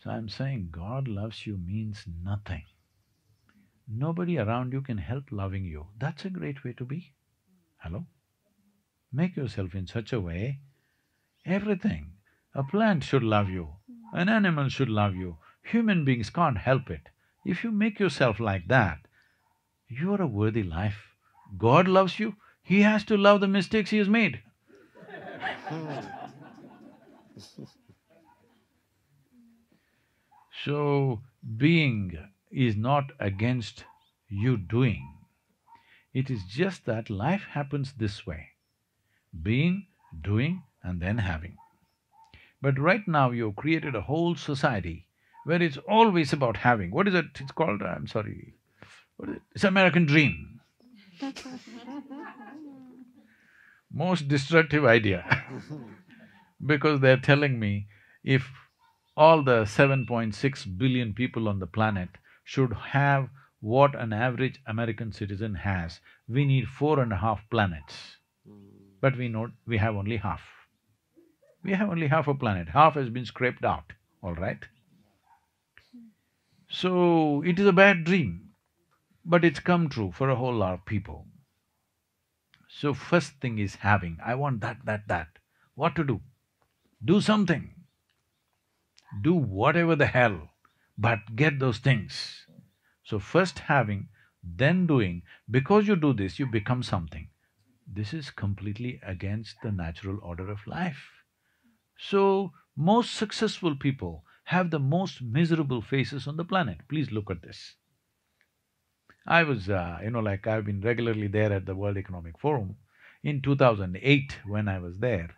So I'm saying God loves you means nothing. Nobody around you can help loving you. That's a great way to be. Hello? Make yourself in such a way, everything. A plant should love you, an animal should love you, human beings can't help it. If you make yourself like that, you're a worthy life. God loves you, He has to love the mistakes He has made. So, being is not against you doing. It is just that life happens this way. Being, doing and then having. But right now you've created a whole society where it's always about having. What is it? It's called… I'm sorry… what is it? It's American dream. Most destructive idea because they're telling me if all the 7.6 billion people on the planet should have what an average American citizen has, we need 4.5 planets. But we know we have only half. We have only half a planet, half has been scraped out, all right? So, it is a bad dream, but it's come true for a whole lot of people. So, first thing is having, I want that. What to do? Do something. Do whatever the hell, but get those things. So, first having, then doing. Because you do this, you become something. This is completely against the natural order of life. So, most successful people have the most miserable faces on the planet. Please look at this. I was, I've been regularly there at the World Economic Forum. In 2008, when I was there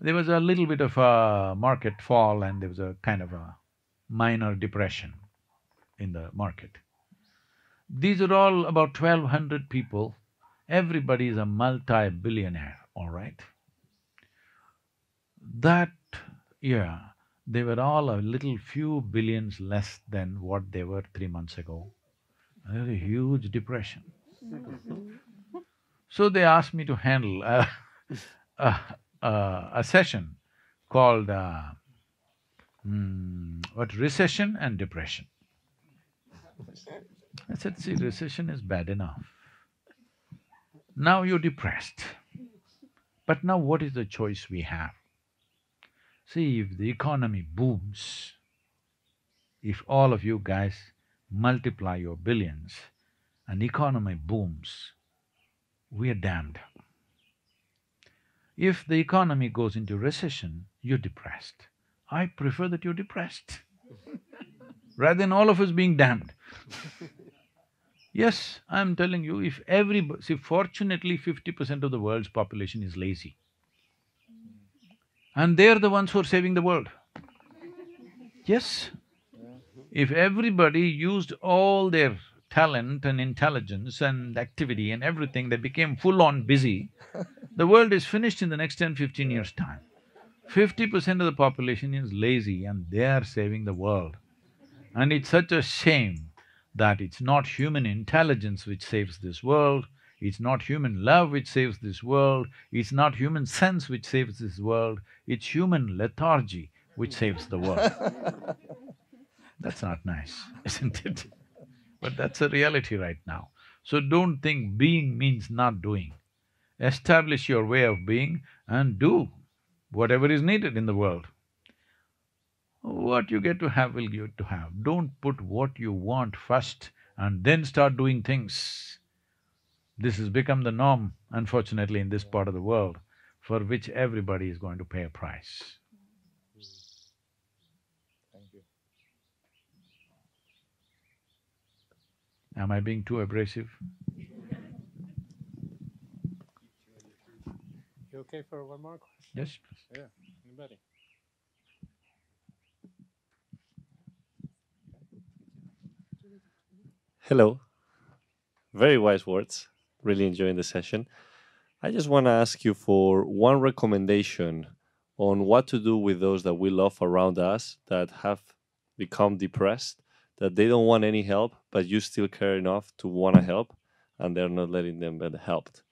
was a little bit of a market fall and there was a kind of a minor depression in the market. These are all about 1,200 people. Everybody is a multi-billionaire, all right? That year, they were all a little few billions less than what they were 3 months ago. There was a huge depression. So they asked me to handle a session called recession and depression. I said, see, recession is bad enough. Now you're depressed. But now what is the choice we have? See, if the economy booms, if all of you guys multiply your billions and economy booms, we are damned. If the economy goes into recession, you're depressed. I prefer that you're depressed rather than all of us being damned. Yes, I'm telling you, if everybody… See, fortunately 50% of the world's population is lazy. And they're the ones who are saving the world. Yes, if everybody used all their talent and intelligence and activity and everything, they became full-on busy, the world is finished in the next 10, 15 years' time. 50% of the population is lazy and they are saving the world. And it's such a shame that it's not human intelligence which saves this world, it's not human love which saves this world, it's not human sense which saves this world, it's human lethargy which saves the world. That's not nice, isn't it? But that's a reality right now. So don't think being means not doing. Establish your way of being and do whatever is needed in the world. What you get to have will get to have. Don't put what you want first and then start doing things. This has become the norm, unfortunately, in this part of the world, for which everybody is going to pay a price. Thank you. Am I being too abrasive? You okay for one more question? Yes, please. Yeah, anybody? Hello. Very wise words. Really enjoying the session. I just want to ask you for one recommendation on what to do with those that we love around us that have become depressed, that they don't want any help, but you still care enough to want to help, and they're not letting them get helped.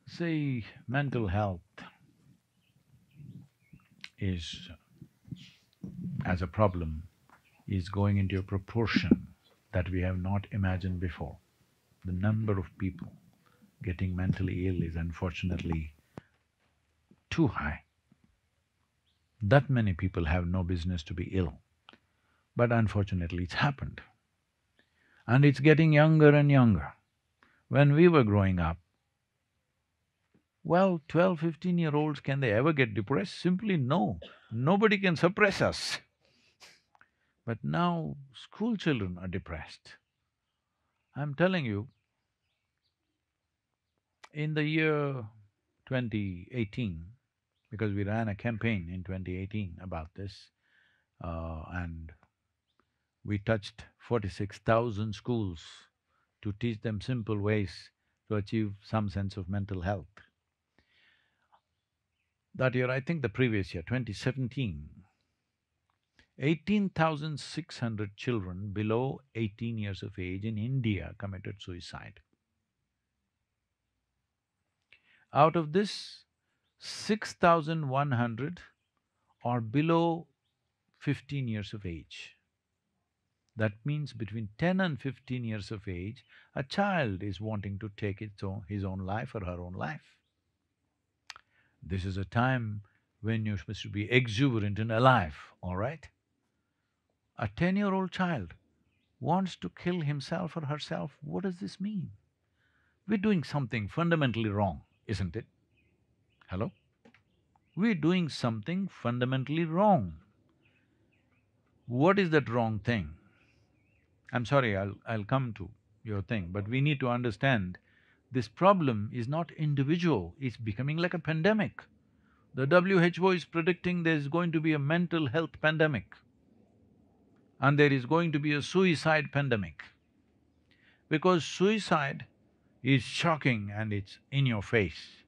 See, mental health is… as a problem, is going into a proportion that we have not imagined before. The number of people getting mentally ill is unfortunately too high. That many people have no business to be ill, but unfortunately it's happened. And it's getting younger and younger. When we were growing up, well, 12, 15-year-olds, can they ever get depressed? Simply no. Nobody can suppress us. But now, school children are depressed. I'm telling you, in the year 2018, because we ran a campaign in 2018 about this, and we touched 46,000 schools to teach them simple ways to achieve some sense of mental health. That year, I think the previous year, 2017, 18,600 children below 18 years of age in India committed suicide. Out of this, 6,100 are below 15 years of age. That means between 10 and 15 years of age, a child is wanting to take his own life or her own life. This is a time when you're supposed to be exuberant and alive, all right? A 10-year-old child wants to kill himself or herself, what does this mean? We're doing something fundamentally wrong, isn't it? Hello? We're doing something fundamentally wrong. What is that wrong thing? I'm sorry, I'll come to your thing, but we need to understand this problem is not individual, it's becoming like a pandemic. The WHO is predicting there's going to be a mental health pandemic and there is going to be a suicide pandemic. Because suicide is shocking and it's in your face,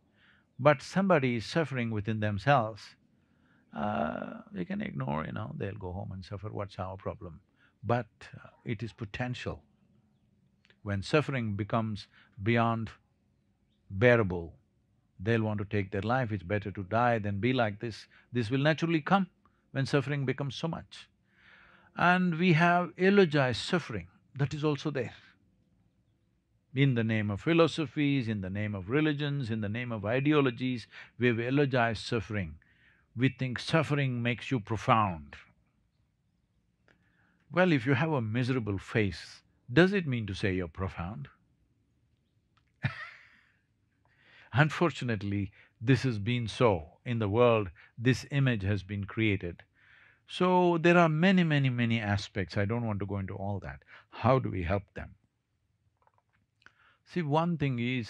but somebody is suffering within themselves, they can ignore, they'll go home and suffer, what's our problem? But it is potential. When suffering becomes beyond bearable, they'll want to take their life, it's better to die than be like this. This will naturally come when suffering becomes so much. And we have eulogized suffering, that is also there. In the name of philosophies, in the name of religions, in the name of ideologies, we've eulogized suffering. We think suffering makes you profound. Well, if you have a miserable face, does it mean to say you're profound? Unfortunately, this has been so in the world, this image has been created. So there are many, many, many aspects, I don't want to go into all that. How do we help them? See, one thing is,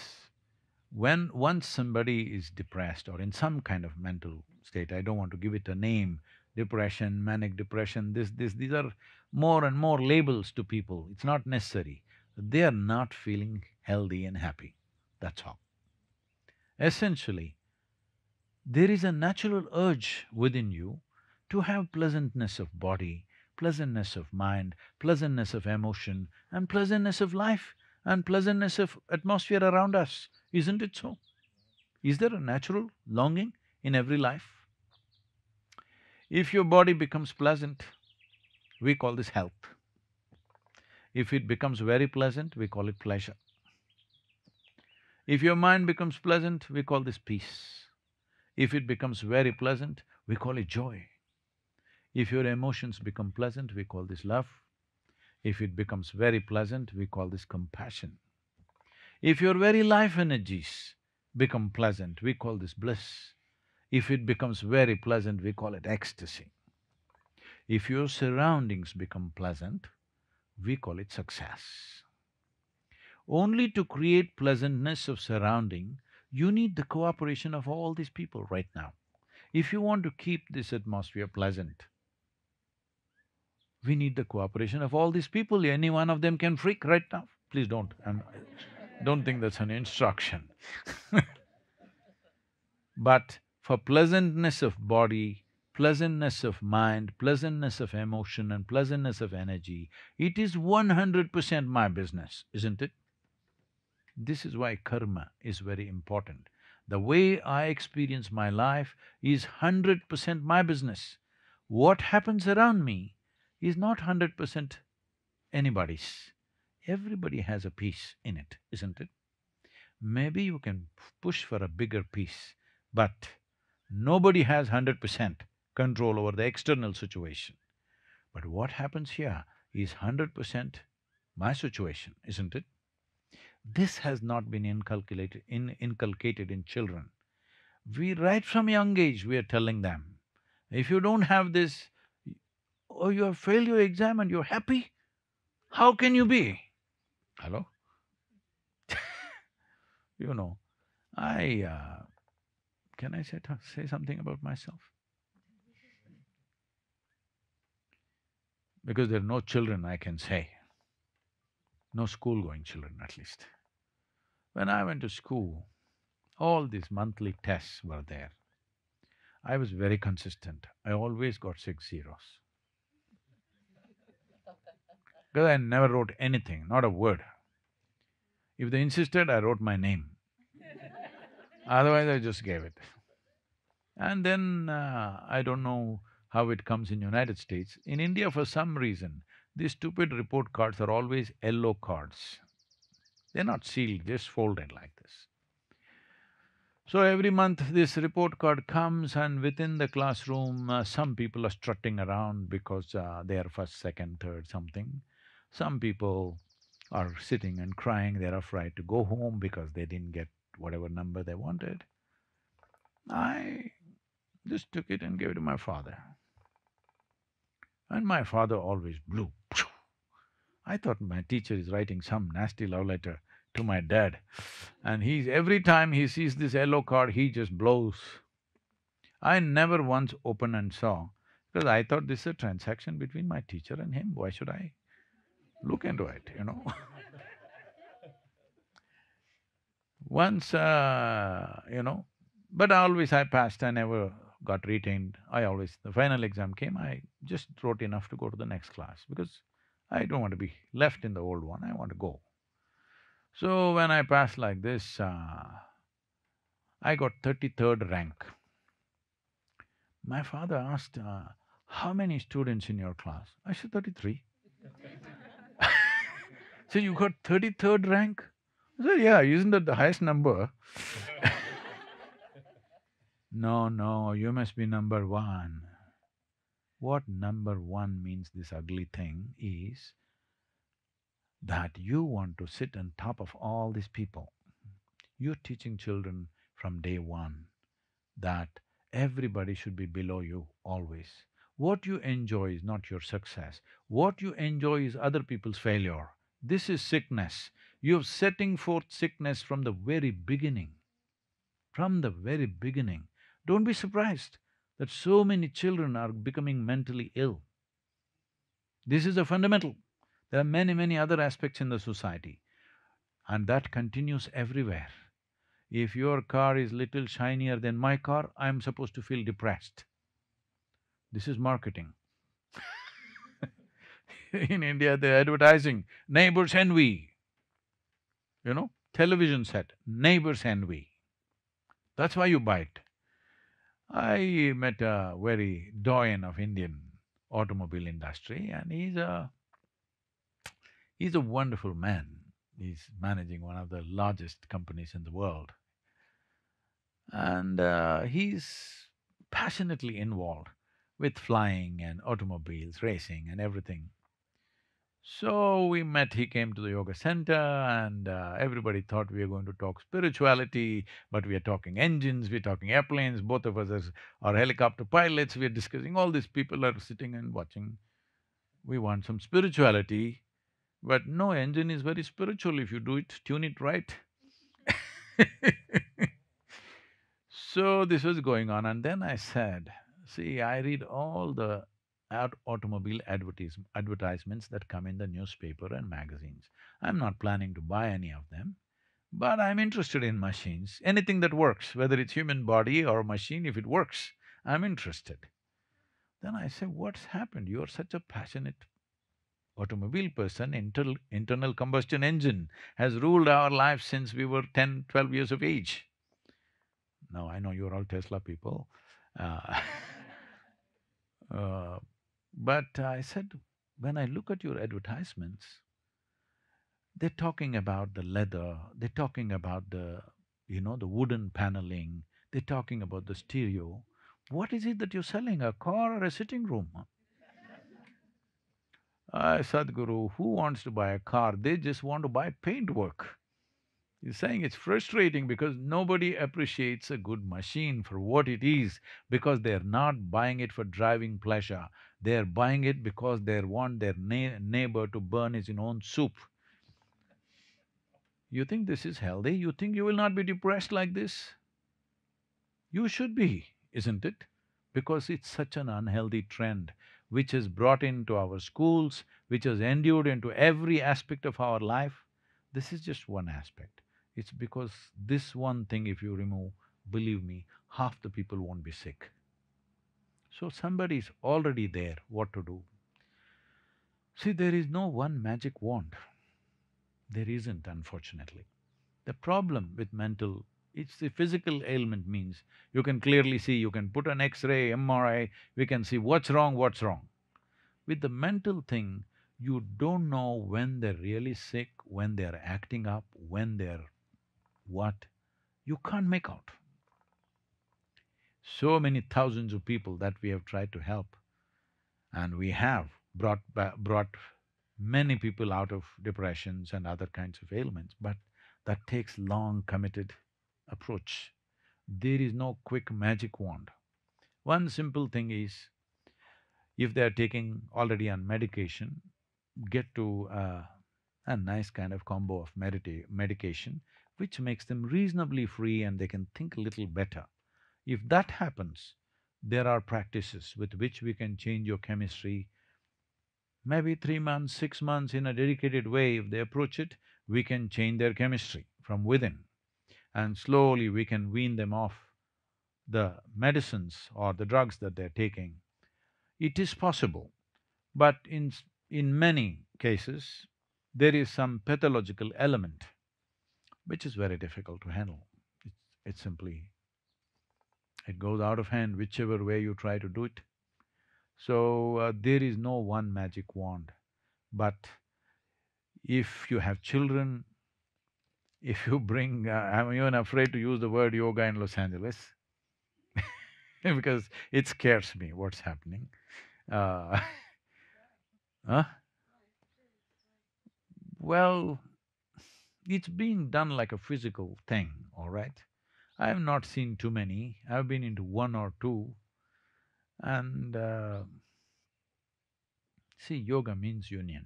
once somebody is depressed or in some kind of mental state, I don't want to give it a name, depression, manic depression, these are more and more labels to people, it's not necessary. They are not feeling healthy and happy, that's all. Essentially, there is a natural urge within you to have pleasantness of body, pleasantness of mind, pleasantness of emotion, and pleasantness of life, and pleasantness of atmosphere around us, isn't it so? Is there a natural longing in every life? If your body becomes pleasant, we call this health. If it becomes very pleasant, we call it pleasure. If your mind becomes pleasant, we call this peace. If it becomes very pleasant, we call it joy. If your emotions become pleasant, we call this love. If it becomes very pleasant, we call this compassion. If your very life energies become pleasant, we call this bliss. If it becomes very pleasant, we call it ecstasy. If your surroundings become pleasant, we call it success. Only to create pleasantness of surrounding, you need the cooperation of all these people right now. If you want to keep this atmosphere pleasant, we need the cooperation of all these people. Any one of them can freak right now. Please don't think that's an instruction. But for pleasantness of body, pleasantness of mind, pleasantness of emotion and pleasantness of energy, it is 100% my business, isn't it? This is why karma is very important. The way I experience my life is 100% my business. What happens around me is not 100% anybody's. Everybody has a piece in it, isn't it? Maybe you can push for a bigger piece, but nobody has 100% control over the external situation. But what happens here is 100% my situation, isn't it? This has not been inculcated in children. Right from young age, we are telling them, if you don't have this, oh, you have failed your exam and you're happy? How can you be? Hello? You know, can I say something about myself? Because there are no children I can say, no school-going children at least. When I went to school, all these monthly tests were there. I was very consistent, I always got 6 zeros. Because I never wrote anything, not a word. If they insisted, I wrote my name. Otherwise, I just gave it. And then, I don't know how it comes in United States. In India, for some reason, these stupid report cards are always yellow cards. They're not sealed, just folded like this. So every month this report card comes and within the classroom, some people are strutting around because they are first, second, third, something. Some people are sitting and crying, they're afraid to go home because they didn't get whatever number they wanted. I just took it and gave it to my father. And my father always blew. I thought my teacher is writing some nasty love letter to my dad. And every time he sees this yellow card, he just blows. I never once opened and saw, because I thought this is a transaction between my teacher and him, why should I look into it, you know? Once, but always I passed, I never got retained. The final exam came, I just wrote enough to go to the next class because I don't want to be left in the old one, I want to go. So when I passed like this, I got 33rd rank. My father asked, how many students in your class? I said, 33. So you got 33rd rank? I said, yeah, isn't that the highest number? No, no, you must be number one. What number one means, this ugly thing, is that you want to sit on top of all these people. You're teaching children from day one that everybody should be below you always. What you enjoy is not your success. What you enjoy is other people's failure. This is sickness. You're setting forth sickness from the very beginning. From the very beginning. Don't be surprised that so many children are becoming mentally ill. This is a fundamental. There are many, many other aspects in the society, and that continues everywhere. If your car is little shinier than my car, I'm supposed to feel depressed. This is marketing. In India, they're advertising, neighbors envy, television set, neighbors envy. That's why you buy it. I met a very doyen of Indian automobile industry, and he's a wonderful man. He's managing one of the largest companies in the world. And he's passionately involved with flying and automobiles, racing and everything. So we met, he came to the yoga center and everybody thought we were going to talk spirituality, but we are talking engines, we're talking airplanes, both of us are helicopter pilots, we're discussing, all these people are sitting and watching. We want some spirituality, but no, engine is very spiritual if you do it, tune it right. So this was going on, and then I said, see, I read all the automobile advertisements that come in the newspaper and magazines. I'm not planning to buy any of them, but I'm interested in machines. Anything that works, whether it's human body or machine, if it works, I'm interested. Then I said, what's happened? You're such a passionate automobile person, internal combustion engine has ruled our lives since we were 10, 12 years of age. Now, I know you're all Tesla people. Uh, uh, but I said, when I look at your advertisements, they're talking about the leather, they're talking about the wooden paneling, they're talking about the stereo. What is it that you're selling, a car or a sitting room? Sadhguru, who wants to buy a car? They just want to buy paintwork. He's saying it's frustrating because nobody appreciates a good machine for what it is, because they're not buying it for driving pleasure. They're buying it because they want their neighbor to burn his own soup. You think this is healthy? You think you will not be depressed like this? You should be, isn't it? Because it's such an unhealthy trend which is brought into our schools, which has endured into every aspect of our life. This is just one aspect. It's because this one thing if you remove, believe me, half the people won't be sick. So somebody is already there, what to do? See, there is no one magic wand. There isn't, unfortunately. The problem with mental, it's the physical ailment means you can clearly see, you can put an X-ray, MRI, we can see what's wrong, what's wrong. With the mental thing, you don't know when they're really sick, when they're acting up, when they're what, you can't make out. So many thousands of people that we have tried to help, and we have brought many people out of depressions and other kinds of ailments, but that takes long committed approach. There is no quick magic wand. One simple thing is, if they are taking already on medication, get to a nice kind of combo of medication which makes them reasonably free and they can think a little better. If that happens, there are practices with which we can change your chemistry. Maybe 3 months, 6 months in a dedicated way, if they approach it, we can change their chemistry from within, and slowly we can wean them off the medicines or the drugs that they're taking. It is possible, but in many cases, there is some pathological element which is very difficult to handle. It's simply… it goes out of hand whichever way you try to do it. So, there is no one magic wand, but if you have children, If you bring… I'm even afraid to use the word yoga in Los Angeles because it scares me what's happening. Uh, huh? Well, it's being done like a physical thing, all right? I have not seen too many, I've been into one or two, and see, yoga means union.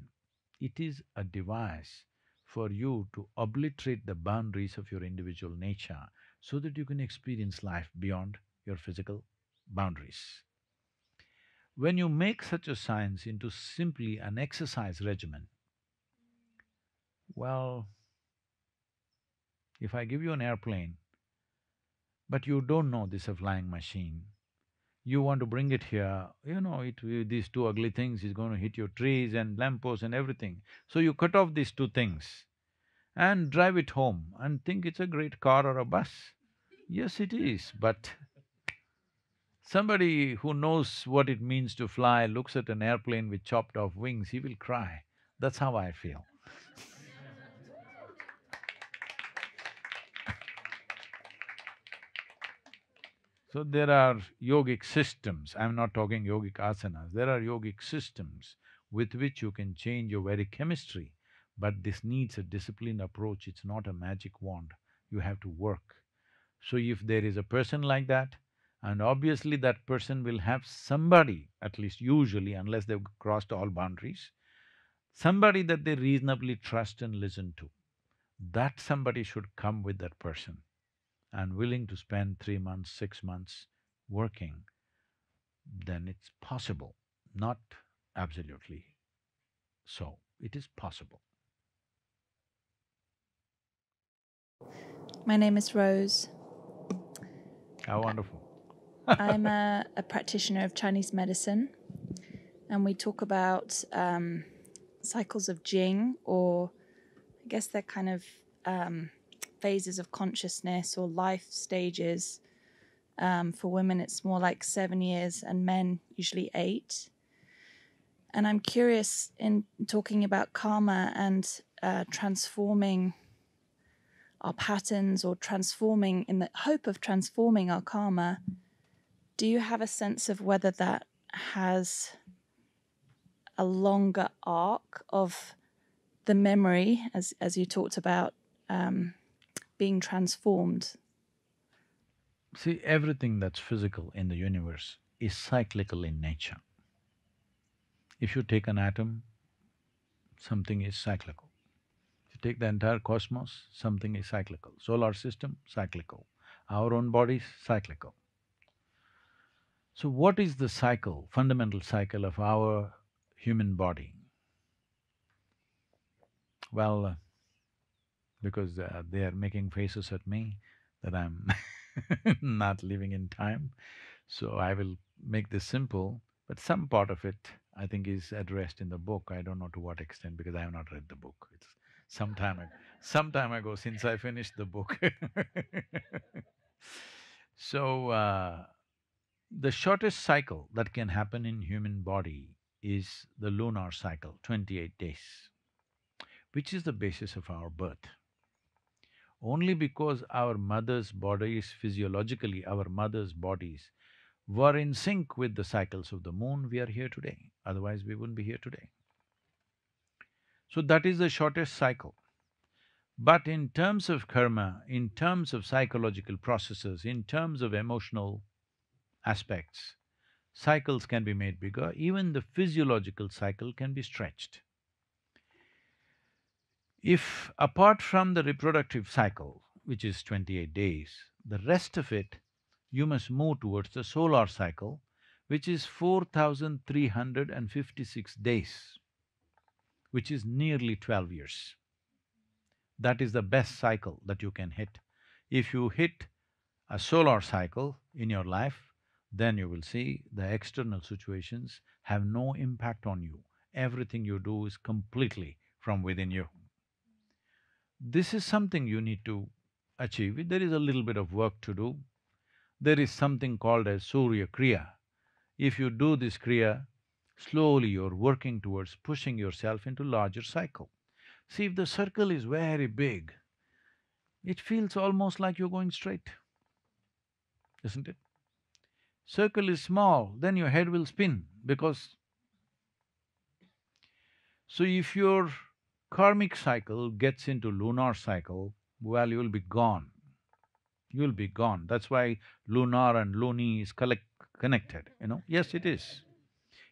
It is a device for you to obliterate the boundaries of your individual nature so that you can experience life beyond your physical boundaries. When you make such a science into simply an exercise regimen, well, if I give you an airplane, but you don't know this is a flying machine, you want to bring it here, you know, these two ugly things is going to hit your trees and lampposts and everything. So you cut off these two things and drive it home and think it's a great car or a bus. Yes, it is, but somebody who knows what it means to fly looks at an airplane with chopped off wings, he will cry. That's how I feel. So there are yogic systems, I'm not talking yogic asanas, there are yogic systems with which you can change your very chemistry, but this needs a disciplined approach, it's not a magic wand, you have to work. So if there is a person like that, and obviously that person will have somebody, at least usually, unless they've crossed all boundaries, somebody that they reasonably trust and listen to, that somebody should come with that person and willing to spend 3 months, 6 months working, then it's possible, not absolutely so, it is possible. My name is Rose. How wonderful. I'm a practitioner of Chinese medicine, and we talk about cycles of Jing, or I guess they're kind of phases of consciousness or life stages. For women, it's more like 7 years, and men usually 8. And I'm curious, in talking about karma and transforming our patterns, or transforming, in the hope of transforming our karma, do you have a sense of whether that has a longer arc of the memory, as you talked about, being transformed? See, everything that's physical in the universe is cyclical in nature. If you take an atom, something is cyclical. If you take the entire cosmos, something is cyclical. Solar system, cyclical. Our own bodies, cyclical. So what is the cycle, fundamental cycle of our human body? Well, because they are making faces at me that I'm not living in time, so I will make this simple, but some part of it I think is addressed in the book. I don't know to what extent because I have not read the book. It's some time ago since I finished the book. So, the shortest cycle that can happen in human body is the lunar cycle, 28 days, which is the basis of our birth. Only because our mother's bodies, physiologically, our mother's bodies were in sync with the cycles of the moon, we are here today, otherwise we wouldn't be here today. So that is the shortest cycle. But in terms of karma, in terms of psychological processes, in terms of emotional aspects, cycles can be made bigger, even the physiological cycle can be stretched. If apart from the reproductive cycle, which is 28 days, the rest of it, you must move towards the solar cycle, which is 4,356 days, which is nearly 12 years. That is the best cycle that you can hit. If you hit a solar cycle in your life, then you will see the external situations have no impact on you. Everything you do is completely from within you. This is something you need to achieve. There is a little bit of work to do. There is something called as Surya Kriya. If you do this Kriya, slowly you're working towards pushing yourself into larger cycle. See, if the circle is very big, it feels almost like you're going straight, isn't it? Circle is small, then your head will spin because… So if your karmic cycle gets into lunar cycle, well, you'll be gone. You'll be gone. That's why lunar and luni is connected, you know? Yes, it is.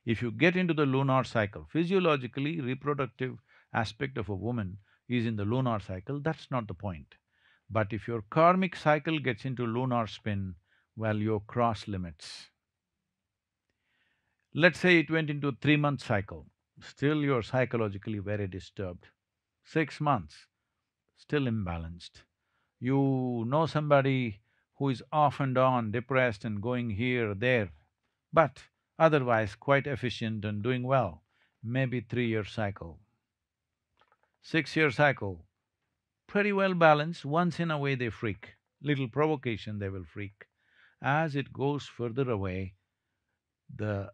If you get into the lunar cycle, physiologically, reproductive aspect of a woman is in the lunar cycle, that's not the point. But if your karmic cycle gets into lunar spin, well, you cross limits. Let's say it went into 3-month cycle, still you're psychologically very disturbed. 6 months, still imbalanced. You know somebody who is off and on, depressed and going here, there, but otherwise quite efficient and doing well, maybe 3-year cycle. 6-year cycle, pretty well balanced, once in a way they freak, little provocation they will freak. As it goes further away, the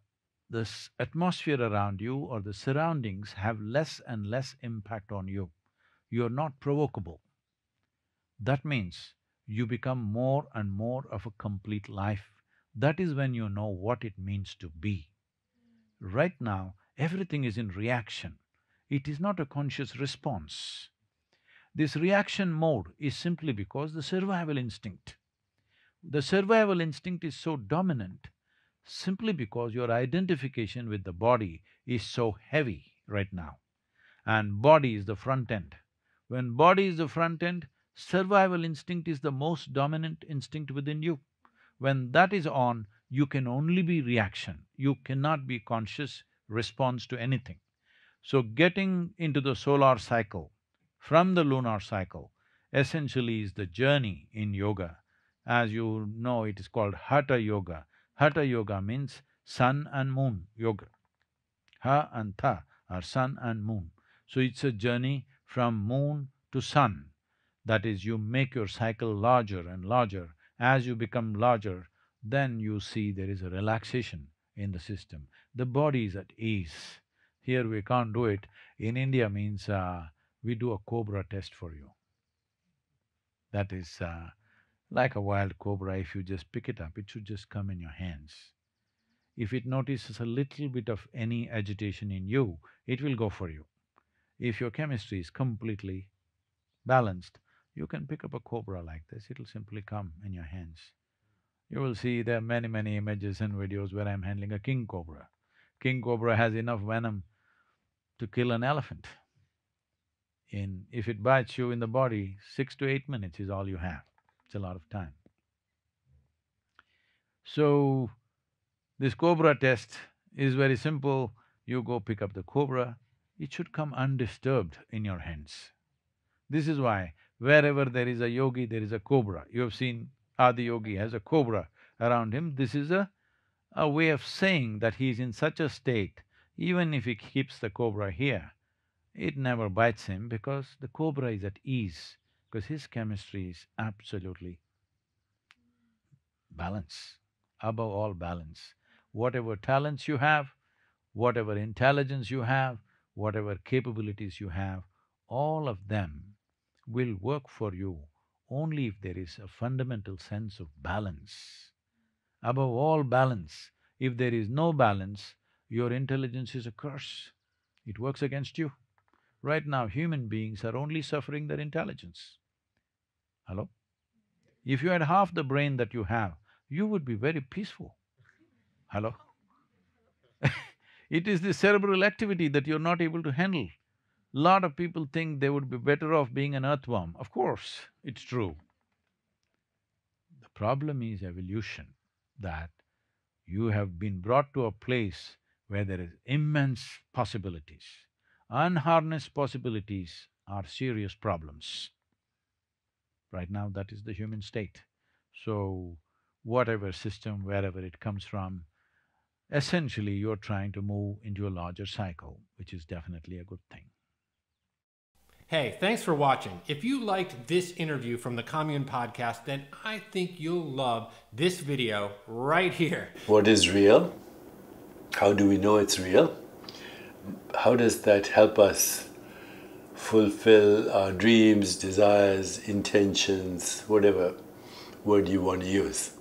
atmosphere around you or the surroundings have less and less impact on you. You're not provocable. That means you become more and more of a complete life. That is when you know what it means to be. Right now, everything is in reaction. It is not a conscious response. This reaction mode is simply because the survival instinct. The survival instinct is so dominant simply because your identification with the body is so heavy right now. And body is the front end. When body is the front end, survival instinct is the most dominant instinct within you. When that is on, you can only be reaction, you cannot be conscious response to anything. So getting into the solar cycle from the lunar cycle essentially is the journey in yoga. As you know, it is called Hatha Yoga. Hatha Yoga means sun and moon yoga. Ha and Tha are sun and moon. So it's a journey from moon to sun. That is, you make your cycle larger and larger. As you become larger, then you see there is a relaxation in the system. The body is at ease. Here we can't do it. In India means we do a Cobra Test for you. That is like a wild cobra, if you just pick it up, it should just come in your hands. If it notices a little bit of any agitation in you, it will go for you. If your chemistry is completely balanced, you can pick up a cobra like this, it'll simply come in your hands. You will see there are many images and videos where I'm handling a king cobra. King cobra has enough venom to kill an elephant. If it bites you in the body, 6 to 8 minutes is all you have. It's a lot of time. So, this Cobra Test is very simple. You go pick up the cobra, it should come undisturbed in your hands. This is why wherever there is a yogi, there is a cobra. You have seen Adi Yogi has a cobra around him. This is a way of saying that he is in such a state, even if he keeps the cobra here, it never bites him because the cobra is at ease, because his chemistry is absolutely balance, above all balance. Whatever talents you have, whatever intelligence you have, whatever capabilities you have, all of them will work for you only if there is a fundamental sense of balance. Above all balance, if there is no balance, your intelligence is a curse. It works against you. Right now, human beings are only suffering their intelligence. Hello? If you had half the brain that you have, you would be very peaceful. Hello? It is the cerebral activity that you're not able to handle. Lot of people think they would be better off being an earthworm. Of course, it's true. The problem is evolution, that you have been brought to a place where there is immense possibilities. Unharnessed possibilities are serious problems. Right now, that is the human state. So, whatever system, wherever it comes from, essentially you're trying to move into a larger cycle, which is definitely a good thing. Hey, thanks for watching. If you liked this interview from the Commune podcast, then I think you'll love this video right here. What is real? How do we know it's real? How does that help us fulfill our dreams, desires, intentions, whatever word you want to use.